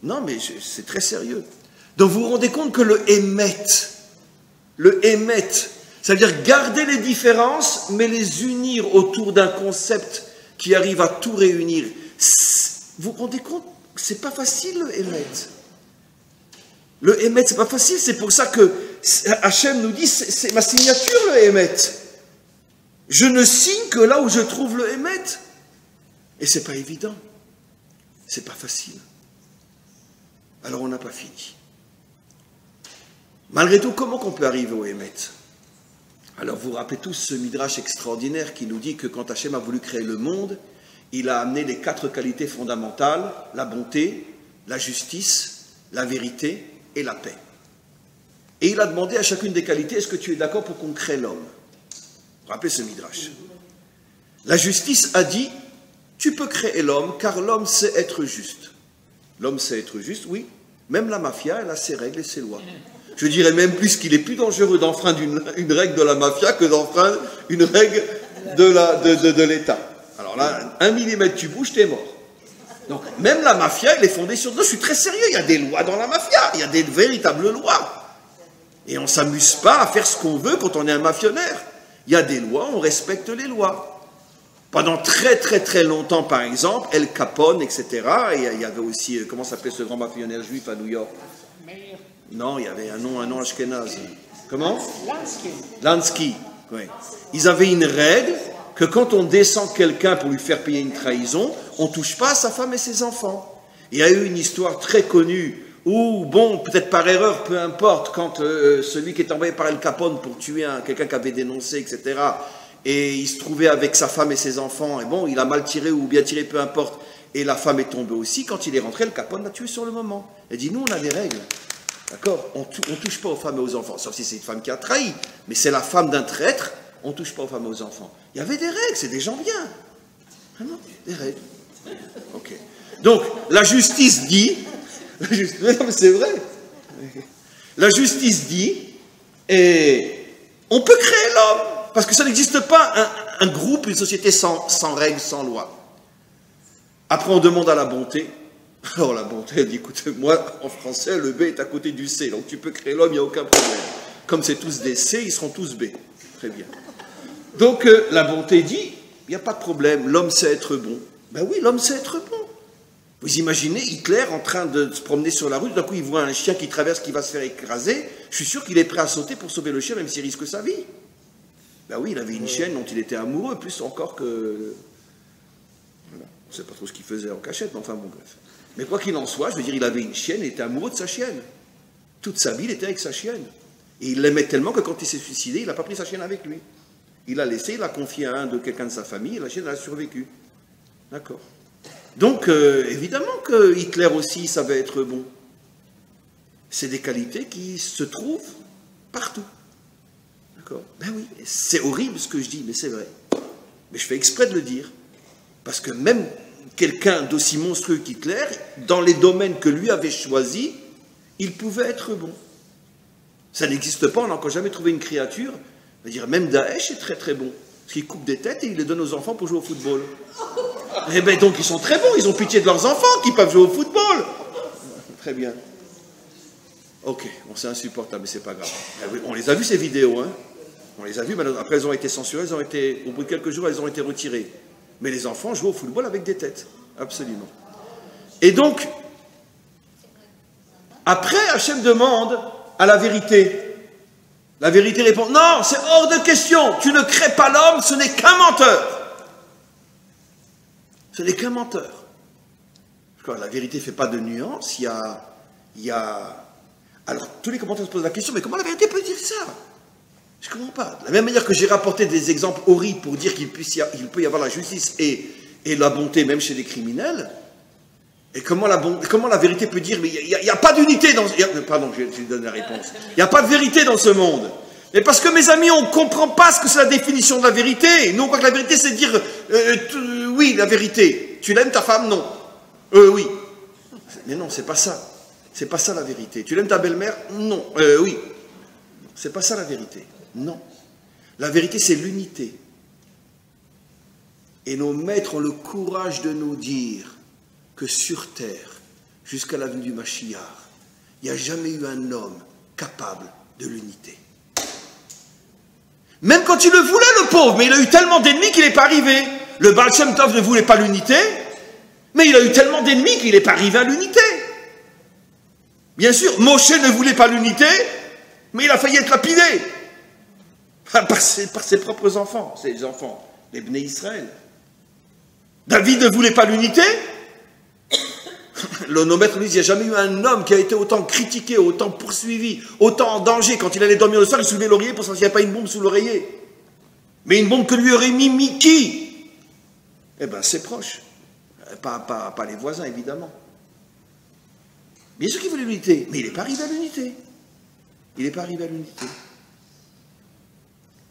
Non, mais c'est très sérieux. Donc vous vous rendez compte que le Hémet, ça veut dire garder les différences, mais les unir autour d'un concept qui arrive à tout réunir. Vous vous rendez compte que c'est pas facile le Hémet. Le Hémet, c'est pas facile, c'est pour ça que Hachem nous dit, c'est ma signature le Hémet. Je ne signe que là où je trouve le Hémet. Et c'est pas évident. C'est pas facile. Alors on n'a pas fini. Malgré tout, comment qu'on peut arriver au Hémet? Alors vous vous rappelez tous ce midrash extraordinaire qui nous dit que quand Hachem a voulu créer le monde, il a amené les 4 qualités fondamentales, la bonté, la justice, la vérité et la paix. Et il a demandé à chacune des qualités, est-ce que tu es d'accord pour qu'on crée l'homme? Vous vous rappelez ce midrash? La justice a dit, tu peux créer l'homme car l'homme sait être juste. L'homme sait être juste, oui. Même la mafia, elle a ses règles et ses lois. Je dirais même plus qu'il est plus dangereux d'enfreindre une règle de la mafia que d'enfreindre une règle de l'État. Alors là, 1 millimètre tu bouges, t'es mort. Donc même la mafia, elle est fondée sur... Non, je suis très sérieux, il y a des lois dans la mafia, il y a des véritables lois. Et on ne s'amuse pas à faire ce qu'on veut quand on est un mafionnaire. Il y a des lois, on respecte les lois. Pendant très très très longtemps, par exemple, El Capone, etc. Et il y avait aussi, comment s'appelait ce grand mafionnaire juif à New York? Non, il y avait un nom ashkénaze. Comment? Lansky. Oui. Ils avaient une règle que quand on descend quelqu'un pour lui faire payer une trahison, on ne touche pas à sa femme et ses enfants. Il y a eu une histoire très connue où, bon, peut-être par erreur, peu importe, quand celui qui est envoyé par El Capone pour tuer quelqu'un qui avait dénoncé, etc., et il se trouvait avec sa femme et ses enfants, et bon, il a mal tiré ou bien tiré, peu importe, et la femme est tombée aussi. Quand il est rentré, le Capone l'a tué sur le moment. Il dit, nous, on a des règles, d'accord? On ne touche pas aux femmes et aux enfants, sauf si c'est une femme qui a trahi, mais c'est la femme d'un traître, on ne touche pas aux femmes et aux enfants. Il y avait des règles, c'est des gens bien. Vraiment, des règles. Ok. Donc, la justice dit, non, mais c'est vrai, la justice dit, et on peut créer l'homme, parce que ça n'existe pas un groupe, une société sans règles, sans loi. Après, on demande à la bonté. Alors la bonté, elle dit, écoute, moi, en français, le B est à côté du C, donc tu peux créer l'homme, il n'y a aucun problème. Comme c'est tous des C, ils seront tous B. Très bien. Donc la bonté dit, il n'y a pas de problème, l'homme sait être bon. Ben oui, l'homme sait être bon. Vous imaginez Hitler en train de se promener sur la route, d'un coup il voit un chien qui traverse, qui va se faire écraser, je suis sûr qu'il est prêt à sauter pour sauver le chien, même s'il risque sa vie. Ben oui, il avait une chienne dont il était amoureux, plus encore que... Voilà. On ne sait pas trop ce qu'il faisait en cachette, mais enfin bon, bref. Mais quoi qu'il en soit, je veux dire, il avait une chienne, il était amoureux de sa chienne. Toute sa vie, il était avec sa chienne. Et il l'aimait tellement que quand il s'est suicidé, il n'a pas pris sa chienne avec lui. Il l'a laissé, il l'a confié à quelqu'un de sa famille, et la chienne a survécu. D'accord. Donc, évidemment que Hitler aussi savait être bon. C'est des qualités qui se trouvent partout. D'accord. Ben oui, c'est horrible ce que je dis, mais c'est vrai. Mais je fais exprès de le dire. Parce que même quelqu'un d'aussi monstrueux qu'Hitler, dans les domaines que lui avait choisis, il pouvait être bon. Ça n'existe pas, on n'a encore jamais trouvé une créature. Je veux dire, même Daesh est très très bon. Parce qu'il coupe des têtes et il les donne aux enfants pour jouer au football. Eh bien donc ils sont très bons, ils ont pitié de leurs enfants qui peuvent jouer au football. Très bien. Ok, bon, c'est insupportable, mais c'est pas grave. On les a vus ces vidéos, hein. On les a vus, mais après elles ont été censurées, au bout de quelques jours elles ont été retirées. Mais les enfants jouent au football avec des têtes, absolument. Et donc, après Hachem demande à la vérité. La vérité répond, non, c'est hors de question, tu ne crées pas l'homme, ce n'est qu'un menteur. Ce n'est qu'un menteur. La vérité ne fait pas de nuance, il y a... Alors, tous les commentaires se posent la question, mais comment la vérité peut dire ça? Je ne comprends pas. De la même manière que j'ai rapporté des exemples horribles pour dire qu'il peut y avoir la justice et la bonté, même chez les criminels, et comment la vérité peut dire, mais il n'y a pas d'unité dans... Pardon, je vais donner la réponse. Il n'y a pas de vérité dans ce monde. Mais parce que, mes amis, on ne comprend pas ce que c'est la définition de la vérité. Nous, on croit que la vérité, c'est dire, oui, la vérité. Tu l'aimes ta femme? Non. Oui. Mais non, c'est pas ça. C'est pas ça la vérité. Tu l'aimes ta belle-mère? Non. Oui. C'est pas ça la vérité. Non. La vérité, c'est l'unité. Et nos maîtres ont le courage de nous dire que sur terre, jusqu'à la venue du Mashiach, il n'y a jamais eu un homme capable de l'unité. Même quand il le voulait, le pauvre, mais il a eu tellement d'ennemis qu'il n'est pas arrivé. Le Baal Shem Tov ne voulait pas l'unité, mais il a eu tellement d'ennemis qu'il n'est pas arrivé à l'unité. Bien sûr, Moshe ne voulait pas l'unité, mais il a failli être lapidé par ses propres enfants, ses enfants, les Bnei Israël. David ne voulait pas l'unité. Nos maîtres nous disent, il n'y a jamais eu un homme qui a été autant critiqué, autant poursuivi, autant en danger. Quand il allait dormir le soir, il soulevait l'oreiller pour savoir s'il n'y avait pas une bombe sous l'oreiller. Mais une bombe que lui aurait mis qui? Eh bien, ses proches. Pas les voisins, évidemment. Bien sûr qu'il voulait l'unité, mais il n'est pas arrivé à l'unité. Il n'est pas arrivé à l'unité.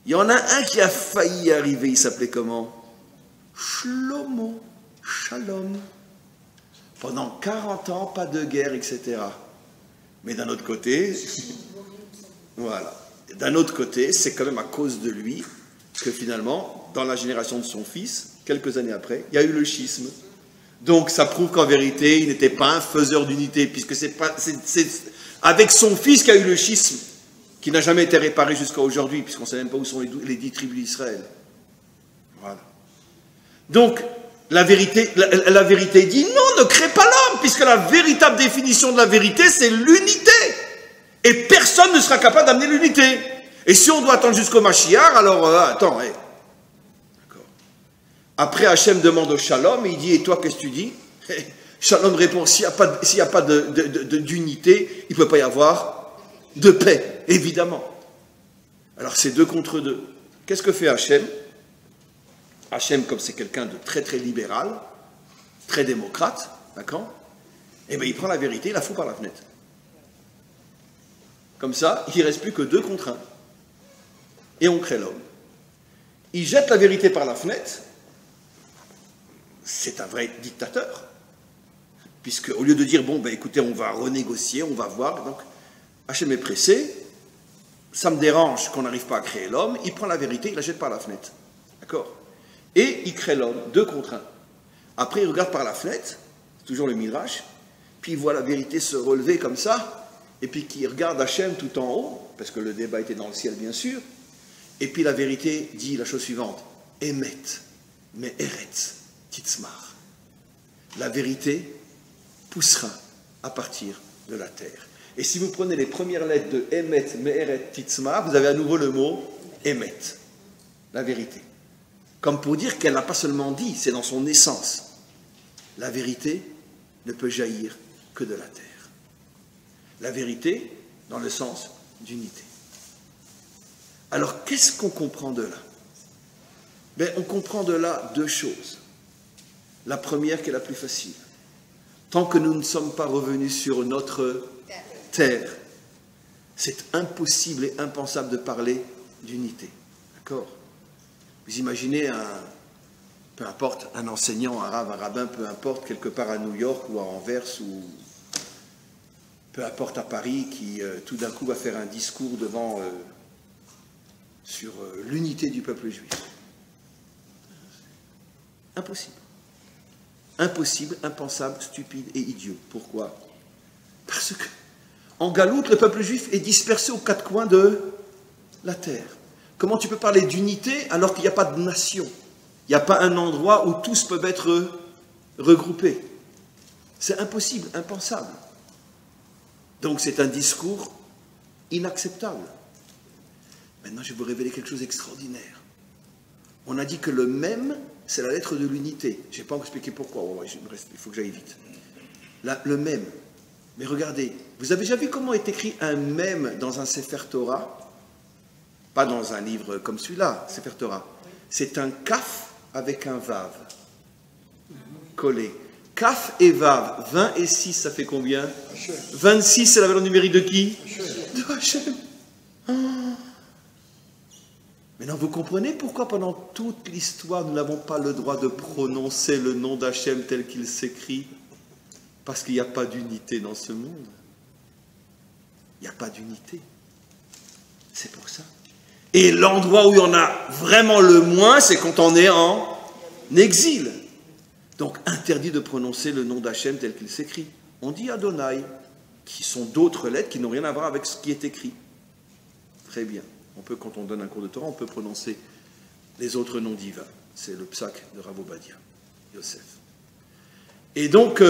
Il y en a un qui a failli y arriver, il s'appelait comment? Shlomo, Shalom. Pendant 40 ans, pas de guerre, etc. Mais d'un autre côté, voilà. D'un autre côté, c'est quand même à cause de lui que finalement, dans la génération de son fils, quelques années après, il y a eu le schisme. Donc ça prouve qu'en vérité, il n'était pas un faiseur d'unité, puisque c'est avec son fils qu'il y a eu le schisme, qui n'a jamais été réparé jusqu'à aujourd'hui, puisqu'on ne sait même pas où sont les 10 tribus d'Israël. Voilà. Donc, la vérité dit non, ne crée pas l'homme, puisque la véritable définition de la vérité, c'est l'unité. Et personne ne sera capable d'amener l'unité. Et si on doit attendre jusqu'au Mashiach, alors attends, hey. D'accord. Après, Hachem demande au Shalom, et il dit, et toi, qu'est-ce que tu dis? Shalom répond, s'il n'y a pas d'unité, il ne peut pas y avoir de paix, évidemment. Alors, c'est 2 contre 2. Qu'est-ce que fait Hachem? Hachem, comme c'est quelqu'un de très très libéral, très démocrate, d'accord? Eh bien, il prend la vérité, il la fout par la fenêtre. Comme ça, il ne reste plus que 2 contre 1. Et on crée l'homme. Il jette la vérité par la fenêtre. C'est un vrai dictateur. Puisque, au lieu de dire, bon, ben écoutez, on va renégocier, on va voir. Donc, Hachem est pressé. Ça me dérange qu'on n'arrive pas à créer l'homme. Il prend la vérité, il la jette par la fenêtre. D'accord? Et il crée l'homme, 2 contre 1. Après, il regarde par la fenêtre, c'est toujours le Midrash, puis il voit la vérité se relever comme ça, et puis qu'il regarde Hachem tout en haut, parce que le débat était dans le ciel, bien sûr, et puis la vérité dit la chose suivante, Emet, mais Eretz, Titzmar. La vérité poussera à partir de la terre. Et si vous prenez les premières lettres de Emet, Me'eret, Titzmar, vous avez à nouveau le mot Emet, la vérité. Comme pour dire qu'elle n'a pas seulement dit, c'est dans son essence. La vérité ne peut jaillir que de la terre. La vérité dans le sens d'unité. Alors, qu'est-ce qu'on comprend de là? Ben, on comprend de là 2 choses. La première qui est la plus facile. Tant que nous ne sommes pas revenus sur notre terre, c'est impossible et impensable de parler d'unité. D'accord? Vous imaginez peu importe, un enseignant arabe, un rabbin, peu importe, quelque part à New York ou à Anvers, ou peu importe à Paris, qui tout d'un coup va faire un discours sur l'unité du peuple juif. Impossible. Impossible, impensable, stupide et idiot. Pourquoi? Parce que en Galoute, le peuple juif est dispersé aux 4 coins de la terre. Comment tu peux parler d'unité alors qu'il n'y a pas de nation? Il n'y a pas un endroit où tous peuvent être regroupés. C'est impossible, impensable. Donc c'est un discours inacceptable. Maintenant, je vais vous révéler quelque chose d'extraordinaire. On a dit que le même, c'est la lettre de l'unité. Je n'ai pas encore expliqué pourquoi. Il faut que j'aille vite. Le même. Mais regardez, vous avez déjà vu comment est écrit un même dans un Sefer Torah? Pas dans un livre comme celui-là, Sefer Torah. C'est un kaf avec un vav. Collé. Kaf et vav. 20 et 6, ça fait combien? 26, c'est la valeur numérique de qui? De Hachem. Maintenant, vous comprenez pourquoi pendant toute l'histoire, nous n'avons pas le droit de prononcer le nom d'Hachem tel qu'il s'écrit? Parce qu'il n'y a pas d'unité dans ce monde. Il n'y a pas d'unité. C'est pour ça. Et l'endroit où il y en a vraiment le moins, c'est quand on est en exil. Donc, interdit de prononcer le nom d'Hachem tel qu'il s'écrit. On dit Adonai, qui sont d'autres lettres qui n'ont rien à voir avec ce qui est écrit. Très bien. On peut, quand on donne un cours de Torah, on peut prononcer les autres noms divins. C'est le psak de Rav Ovadia, Yosef. Et donc,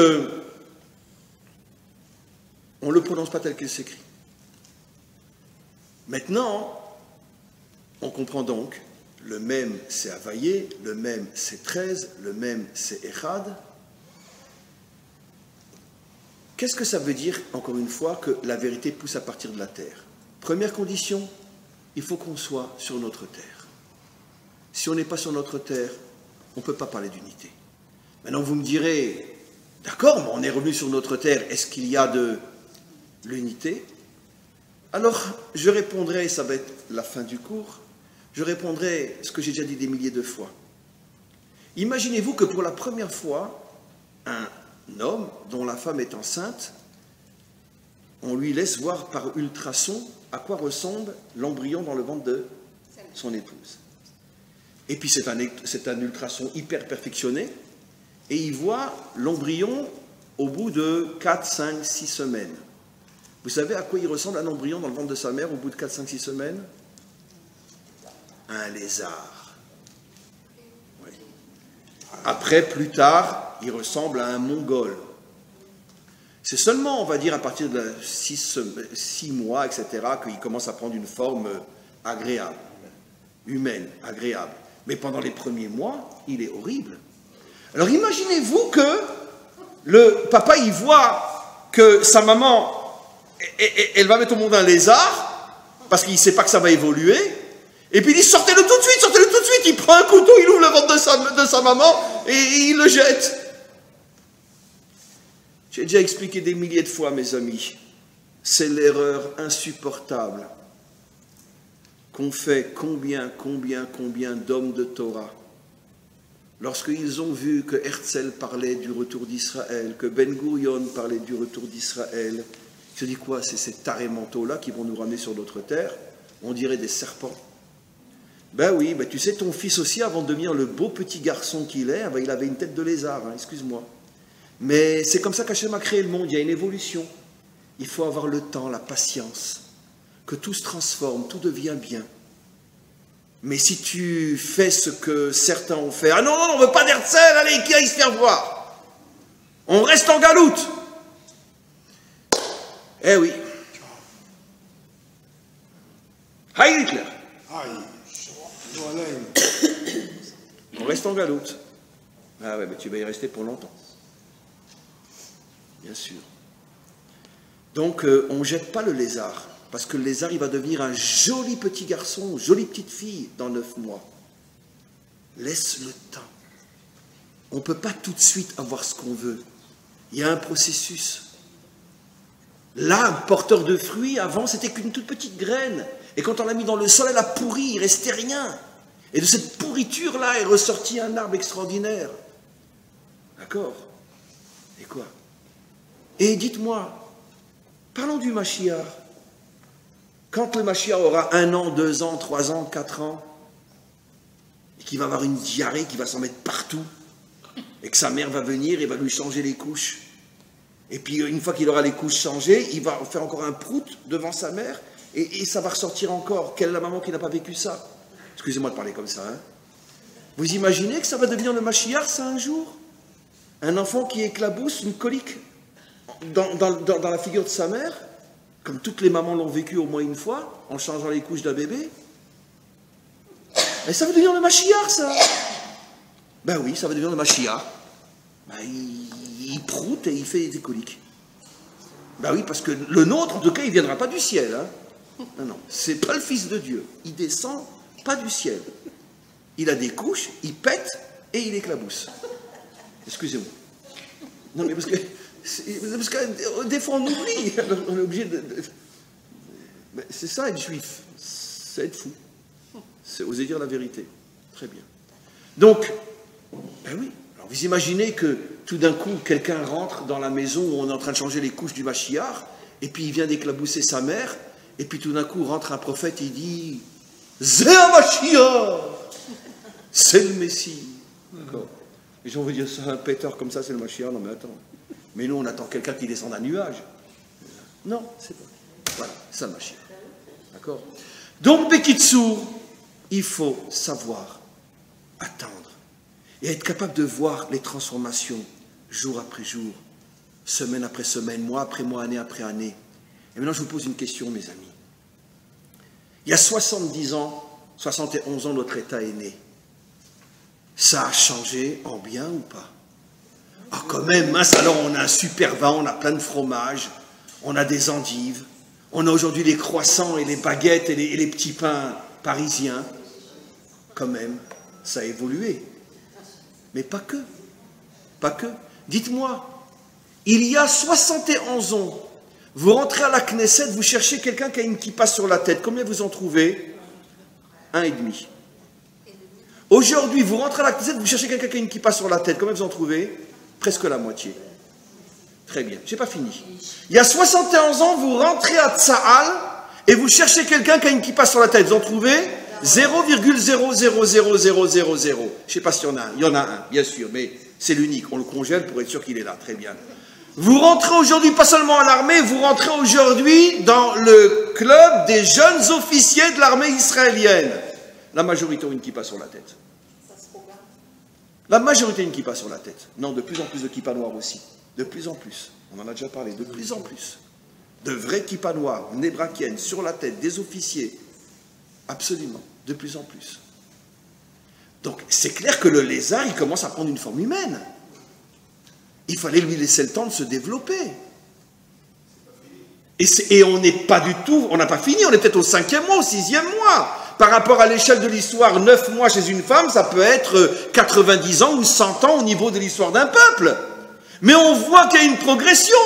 on ne le prononce pas tel qu'il s'écrit. Maintenant, on comprend donc, le même c'est Havayé, le même c'est 13, le même c'est Echad. Qu'est-ce que ça veut dire, encore une fois, que la vérité pousse à partir de la terre? Première condition, il faut qu'on soit sur notre terre. Si on n'est pas sur notre terre, on ne peut pas parler d'unité. Maintenant, vous me direz, d'accord, mais on est revenu sur notre terre, est-ce qu'il y a de l'unité? Alors, je répondrai, ça va être la fin du cours, je répondrai ce que j'ai déjà dit des milliers de fois. Imaginez-vous que pour la première fois, un homme dont la femme est enceinte, on lui laisse voir par ultrason à quoi ressemble l'embryon dans le ventre de son épouse. Et puis c'est un ultrason hyper perfectionné, et il voit l'embryon au bout de 4, 5, 6 semaines. Vous savez à quoi il ressemble un embryon dans le ventre de sa mère au bout de 4, 5, 6 semaines? Un lézard. Oui. Après, plus tard, il ressemble à un mongol. C'est seulement, on va dire, à partir de 6 mois, etc., qu'il commence à prendre une forme agréable, humaine, agréable. Mais pendant les premiers mois, il est horrible. Alors imaginez-vous que le papa, il voit que sa maman, elle va mettre au monde un lézard, parce qu'il ne sait pas que ça va évoluer, et puis il dit, sortez-le tout de suite, il prend un couteau, il ouvre le ventre de sa maman, et il le jette. J'ai déjà expliqué des milliers de fois, mes amis, c'est l'erreur insupportable qu'ont fait combien d'hommes de Torah, lorsqu'ils ont vu que Herzl parlait du retour d'Israël, que Ben Gurion parlait du retour d'Israël, ils se disent quoi? C'est ces tarés mentaux-là qui vont nous ramener sur notre terre, on dirait des serpents. Ben oui, ben tu sais, ton fils aussi, avant de devenir le beau petit garçon qu'il est, ben il avait une tête de lézard, hein, excuse-moi. Mais c'est comme ça qu'Hachem a créé le monde, il y a une évolution. Il faut avoir le temps, la patience, que tout se transforme, tout devient bien. Mais si tu fais ce que certains ont fait, ah non, non, on ne veut pas d'Herzl, allez, qui aille se faire voir. On reste en galoute. Eh oui. Heil Hitler. On reste en galoute. Ah ouais, mais tu vas y rester pour longtemps. Bien sûr. Donc, on ne jette pas le lézard. Parce que le lézard, il va devenir un joli petit garçon, jolie petite fille dans 9 mois. Laisse le temps. On ne peut pas tout de suite avoir ce qu'on veut. Il y a un processus. L'arbre porteur de fruits, avant, c'était qu'une toute petite graine. Et quand on l'a mis dans le sol, elle a pourri, il ne restait rien. Et de cette pourriture-là est ressorti un arbre extraordinaire. D'accord? Et quoi? Et dites-moi, parlons du Mashiach. Quand le Mashiach aura 1 an, 2 ans, 3 ans, 4 ans, et qu'il va avoir une diarrhée qui va s'en mettre partout, et que sa mère va venir et va lui changer les couches, et puis une fois qu'il aura les couches changées, il va faire encore un prout devant sa mère, et ça va ressortir encore. Quelle est la maman qui n'a pas vécu ça? Excusez-moi de parler comme ça, hein. Vous imaginez que ça va devenir le Mashiach, ça, un jour? Un enfant qui éclabousse une colique dans la figure de sa mère, comme toutes les mamans l'ont vécu au moins une fois, en changeant les couches d'un bébé. Et ça va devenir le Mashiach, ça. Ben oui, ça va devenir le Mashiach. Ben, il proute et il fait des coliques. Ben oui, parce que le nôtre, en tout cas, il ne viendra pas du ciel. Hein. Non, non, c'est pas le Fils de Dieu. Il descend pas du ciel. Il a des couches, il pète et il éclabousse. Excusez-moi. Non, mais parce que des fois on oublie. On est obligé de... C'est ça être juif. C'est être fou. C'est oser dire la vérité. Très bien. Donc, ben oui. Alors vous imaginez que tout d'un coup, quelqu'un rentre dans la maison où on est en train de changer les couches du Mashiach, et puis il vient d'éclabousser sa mère, et puis tout d'un coup rentre un prophète et il dit « C'est un Mashiach ! C'est le Messie !» D'accord. Les gens vont dire ça, un pétard comme ça, c'est le Mashiach. Non mais attends. Mais nous, on attend quelqu'un qui descend d'un nuage. Non, c'est pas. Voilà, c'est un Mashiach. D'accord. Donc, Bekitsour, il faut savoir attendre et être capable de voir les transformations jour après jour, semaine après semaine, mois après mois, année après année. Et maintenant, je vous pose une question, mes amis. Il y a 70 ans, 71 ans, notre État est né. Ça a changé en bien ou pas? Ah, quand même, mince, alors on a un super vin, on a plein de fromages, on a des endives, on a aujourd'hui les croissants et les baguettes et les petits pains parisiens. Quand même, ça a évolué. Mais pas que. Pas que. Dites-moi, il y a 71 ans, vous rentrez à la Knesset, vous cherchez quelqu'un qui a une kippa sur la tête. Combien vous en trouvez? 1,5. Aujourd'hui, vous rentrez à la Knesset, vous cherchez quelqu'un qui a une kippa sur la tête. Combien vous en trouvez? Presque la moitié. Très bien, j'ai pas fini. Il y a 71 ans, vous rentrez à Tsahal et vous cherchez quelqu'un qui a une kippa sur la tête. Vous en trouvez 0,000000. Je sais pas s'il y en a un. Il y en a un, bien sûr, mais c'est l'unique. On le congèle pour être sûr qu'il est là. Très bien. Vous rentrez aujourd'hui, pas seulement à l'armée, vous rentrez aujourd'hui dans le club des jeunes officiers de l'armée israélienne. La majorité ont une kippa sur la tête. La majorité a une kippa sur la tête. Non, de plus en plus de kippa noires aussi. De plus en plus. On en a déjà parlé. De plus en plus. De vraies kippa noires, nébrakiennes, sur la tête, des officiers. Absolument. De plus en plus. Donc, c'est clair que le lézard, il commence à prendre une forme humaine. Il fallait lui laisser le temps de se développer. Et on n'est pas du tout, on n'a pas fini, on est peut-être au 5e mois, au 6e mois. Par rapport à l'échelle de l'histoire, 9 mois chez une femme, ça peut être 90 ans ou 100 ans au niveau de l'histoire d'un peuple. Mais on voit qu'il y a une progression.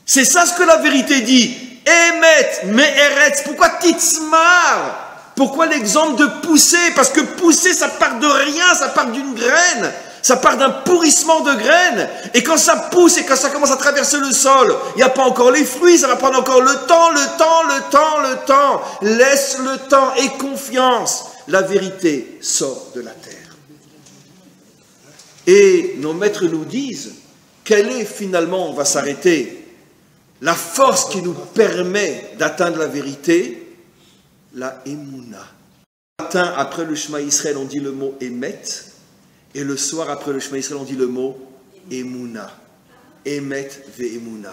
C'est ça ce que la vérité dit. Emet, me'eretz, pourquoi titzmar? Pourquoi l'exemple de pousser? Parce que pousser, ça part de rien, ça part d'une graine. Ça part d'un pourrissement de graines. Et quand ça pousse et quand ça commence à traverser le sol, il n'y a pas encore les fruits, ça va prendre encore le temps. Laisse le temps et confiance. La vérité sort de la terre. Et nos maîtres nous disent, quelle est finalement, on va s'arrêter, la force qui nous permet d'atteindre la vérité? La Emouna. Le matin, après le Shema Israël, on dit le mot Emet. Et le soir, après le Shema Israël, on dit le mot Emouna. Emet ve Emouna.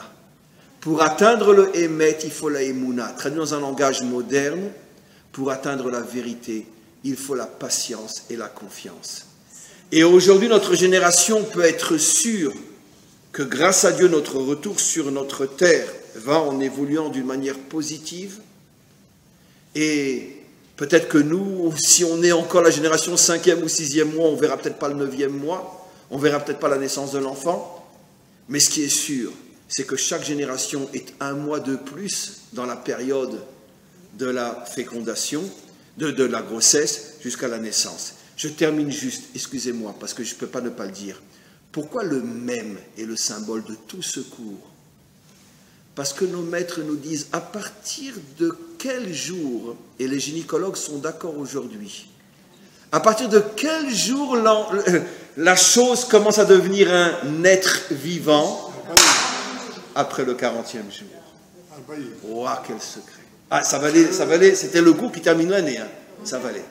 Pour atteindre le Emet, il faut la Emouna. Traduit dans un langage moderne, pour atteindre la vérité, il faut la patience et la confiance. Et aujourd'hui, notre génération peut être sûre que grâce à Dieu, notre retour sur notre terre va en évoluant d'une manière positive. Et peut-être que nous, si on est encore la génération 5e ou 6e mois, on ne verra peut-être pas le 9e mois, on ne verra peut-être pas la naissance de l'enfant. Mais ce qui est sûr, c'est que chaque génération est un mois de plus dans la période de la fécondation, de la grossesse jusqu'à la naissance. Je termine juste, excusez-moi, parce que je ne peux pas ne pas le dire. Pourquoi le même est le symbole de tout secours? Parce que nos maîtres nous disent à partir de quel jour, et les gynécologues sont d'accord aujourd'hui, à partir de quel jour la chose commence à devenir un être vivant? Après le 40e jour. Ouah, quel secret. Ah, ça valait, c'était le groupe qui termine l'année, hein. Ça valait.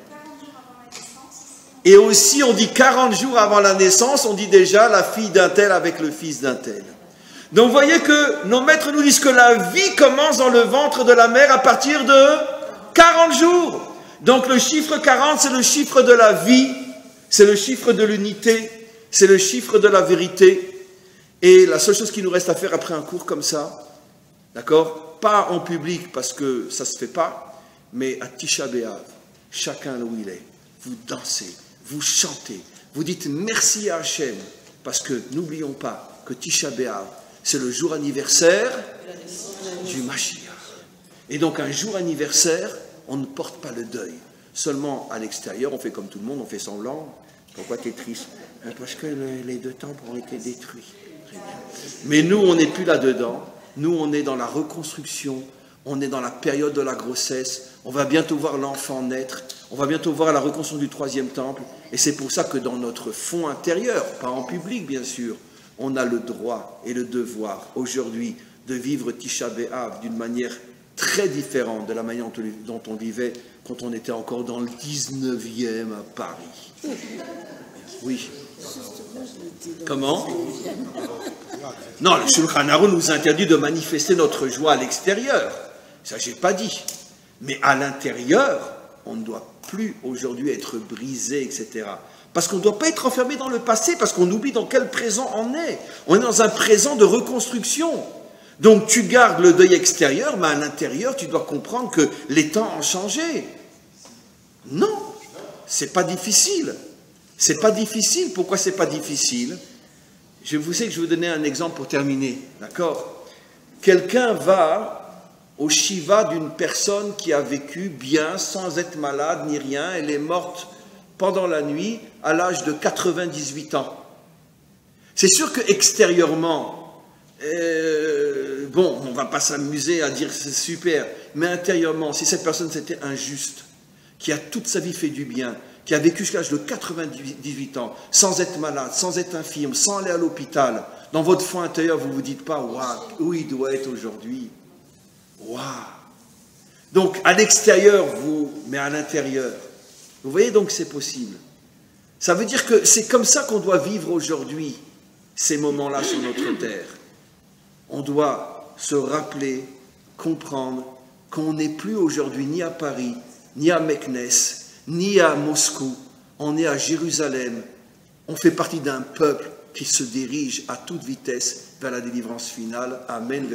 Et aussi, on dit 40 jours avant la naissance, on dit déjà la fille d'un tel avec le fils d'un tel. Donc vous voyez que nos maîtres nous disent que la vie commence dans le ventre de la mère à partir de 40 jours. Donc le chiffre 40, c'est le chiffre de la vie, c'est le chiffre de l'unité, c'est le chiffre de la vérité. Et la seule chose qui nous reste à faire après un cours comme ça, d'accord, pas en public parce que ça ne se fait pas, mais à Tisha B'Av, chacun là où il est, vous dansez, vous chantez, vous dites merci à Hachem, parce que n'oublions pas que Tisha B'Av, c'est le jour anniversaire du Mashiach. Et donc un jour anniversaire, on ne porte pas le deuil. Seulement à l'extérieur, on fait comme tout le monde, on fait semblant. Pourquoi tu es triste? Parce que les deux temples ont été détruits. Très bien. Mais nous, on n'est plus là-dedans. Nous, on est dans la reconstruction. On est dans la période de la grossesse. On va bientôt voir l'enfant naître. On va bientôt voir la reconstruction du troisième temple. Et c'est pour ça que dans notre fond intérieur, pas en public bien sûr, on a le droit et le devoir aujourd'hui de vivre Tisha B'Av d'une manière très différente de la manière dont on vivait quand on était encore dans le 19e à Paris. Oui. Comment? Non, le Shulchan Aruch nous interdit de manifester notre joie à l'extérieur. Ça, j'ai pas dit. Mais à l'intérieur, on ne doit plus aujourd'hui être brisé, etc. Parce qu'on ne doit pas être enfermé dans le passé, parce qu'on oublie dans quel présent on est. On est dans un présent de reconstruction. Donc tu gardes le deuil extérieur, mais à l'intérieur, tu dois comprendre que les temps ont changé. Non, c'est pas difficile. C'est pas difficile. Pourquoi c'est pas difficile? Je vous sais que je vais vous donner un exemple pour terminer, d'accord? Quelqu'un va au shiva d'une personne qui a vécu bien, sans être malade ni rien. Elle est morte pendant la nuit à l'âge de 98 ans. C'est sûr qu'extérieurement, bon, on ne va pas s'amuser à dire c'est super, mais intérieurement, si cette personne c'était injuste, qui a toute sa vie fait du bien, qui a vécu jusqu'à l'âge de 98 ans, sans être malade, sans être infirme, sans aller à l'hôpital, dans votre fond intérieur, vous ne vous dites pas, waouh, où il doit être aujourd'hui. Waouh. Donc, à l'extérieur, mais à l'intérieur. Vous voyez donc que c'est possible. Ça veut dire que c'est comme ça qu'on doit vivre aujourd'hui, ces moments-là sur notre terre. On doit se rappeler, comprendre qu'on n'est plus aujourd'hui ni à Paris, ni à Meknes, ni à Moscou. On est à Jérusalem. On fait partie d'un peuple qui se dirige à toute vitesse vers la délivrance finale. Amen.